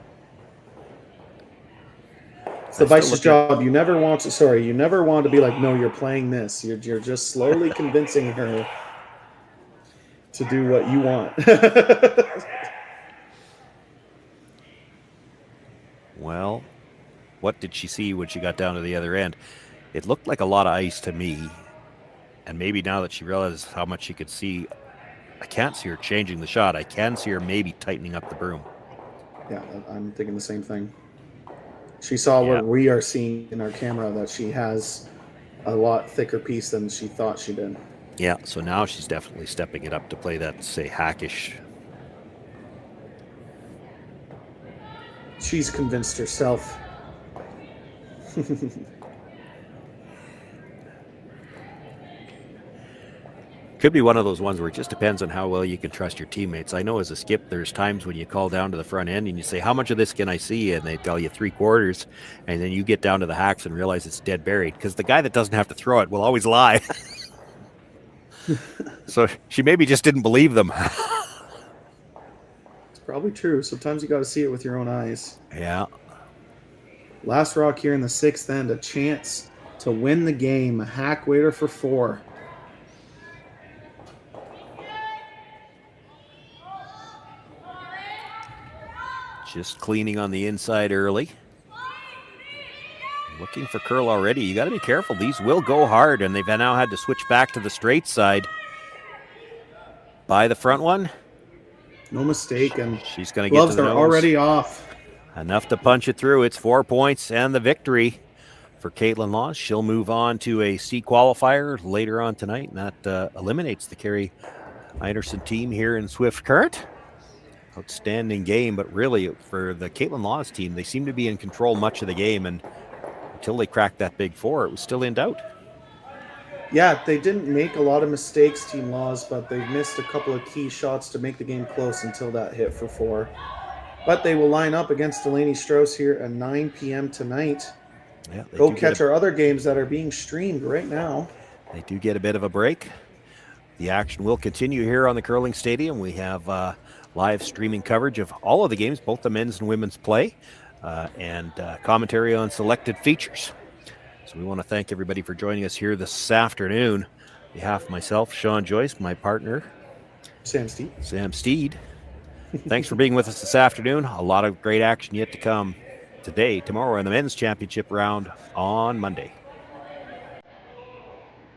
It's the vice's job. You never want to be like, no, you're playing this. You're just slowly convincing her to do what you want. Well, what did she see when she got down to the other end? It looked like a lot of ice to me. And maybe now that she realizes how much she could see, I can't see her changing the shot. I can see her maybe tightening up the broom. Yeah, I'm thinking the same thing. She saw what we are seeing in our camera, that she has a lot thicker piece than she thought she did. Yeah, so now she's definitely stepping it up to play that, say, hackish. She's convinced herself. Could be one of those ones where it just depends on how well you can trust your teammates. I know as a skip, there's times when you call down to the front end and you say, how much of this can I see? And they tell you 3/4. And then you get down to the hacks and realize it's dead buried. Because the guy that doesn't have to throw it will always lie. So she maybe just didn't believe them. It's probably true. Sometimes you got to see it with your own eyes. Yeah. Last rock here in the 6th end. A chance to win the game. A hack waiter for 4. Just cleaning on the inside early. Looking for curl already. You got to be careful. These will go hard, and they've now had to switch back to the straight side. By the front one. No mistake. And she's going to get to the nose. Gloves are already off. Enough to punch it through. It's 4 points and the victory for Kaitlyn Laws. She'll move on to a C qualifier later on tonight, and that eliminates the Kerri Einarson team here in Swift Current. Outstanding game, but really for the Kaitlyn Laws team, they seem to be in control much of the game, and until they cracked that big 4, it was still in doubt. Yeah, they didn't make a lot of mistakes, Team Laws, but they missed a couple of key shots to make the game close until that hit for 4. But they will line up against Delaney Strauss here at 9 p.m. tonight. Yeah, go catch our other games that are being streamed right now. They do get a bit of a break. The action will continue here on the Curling Stadium. We have live streaming coverage of all of the games, both the men's and women's play, and commentary on selected features. So we want to thank everybody for joining us here this afternoon. On behalf of myself, Shawn, Joyce, my partner, Sam Steed. Thanks for being with us this afternoon. A lot of great action yet to come today, tomorrow, and the men's championship round on Monday.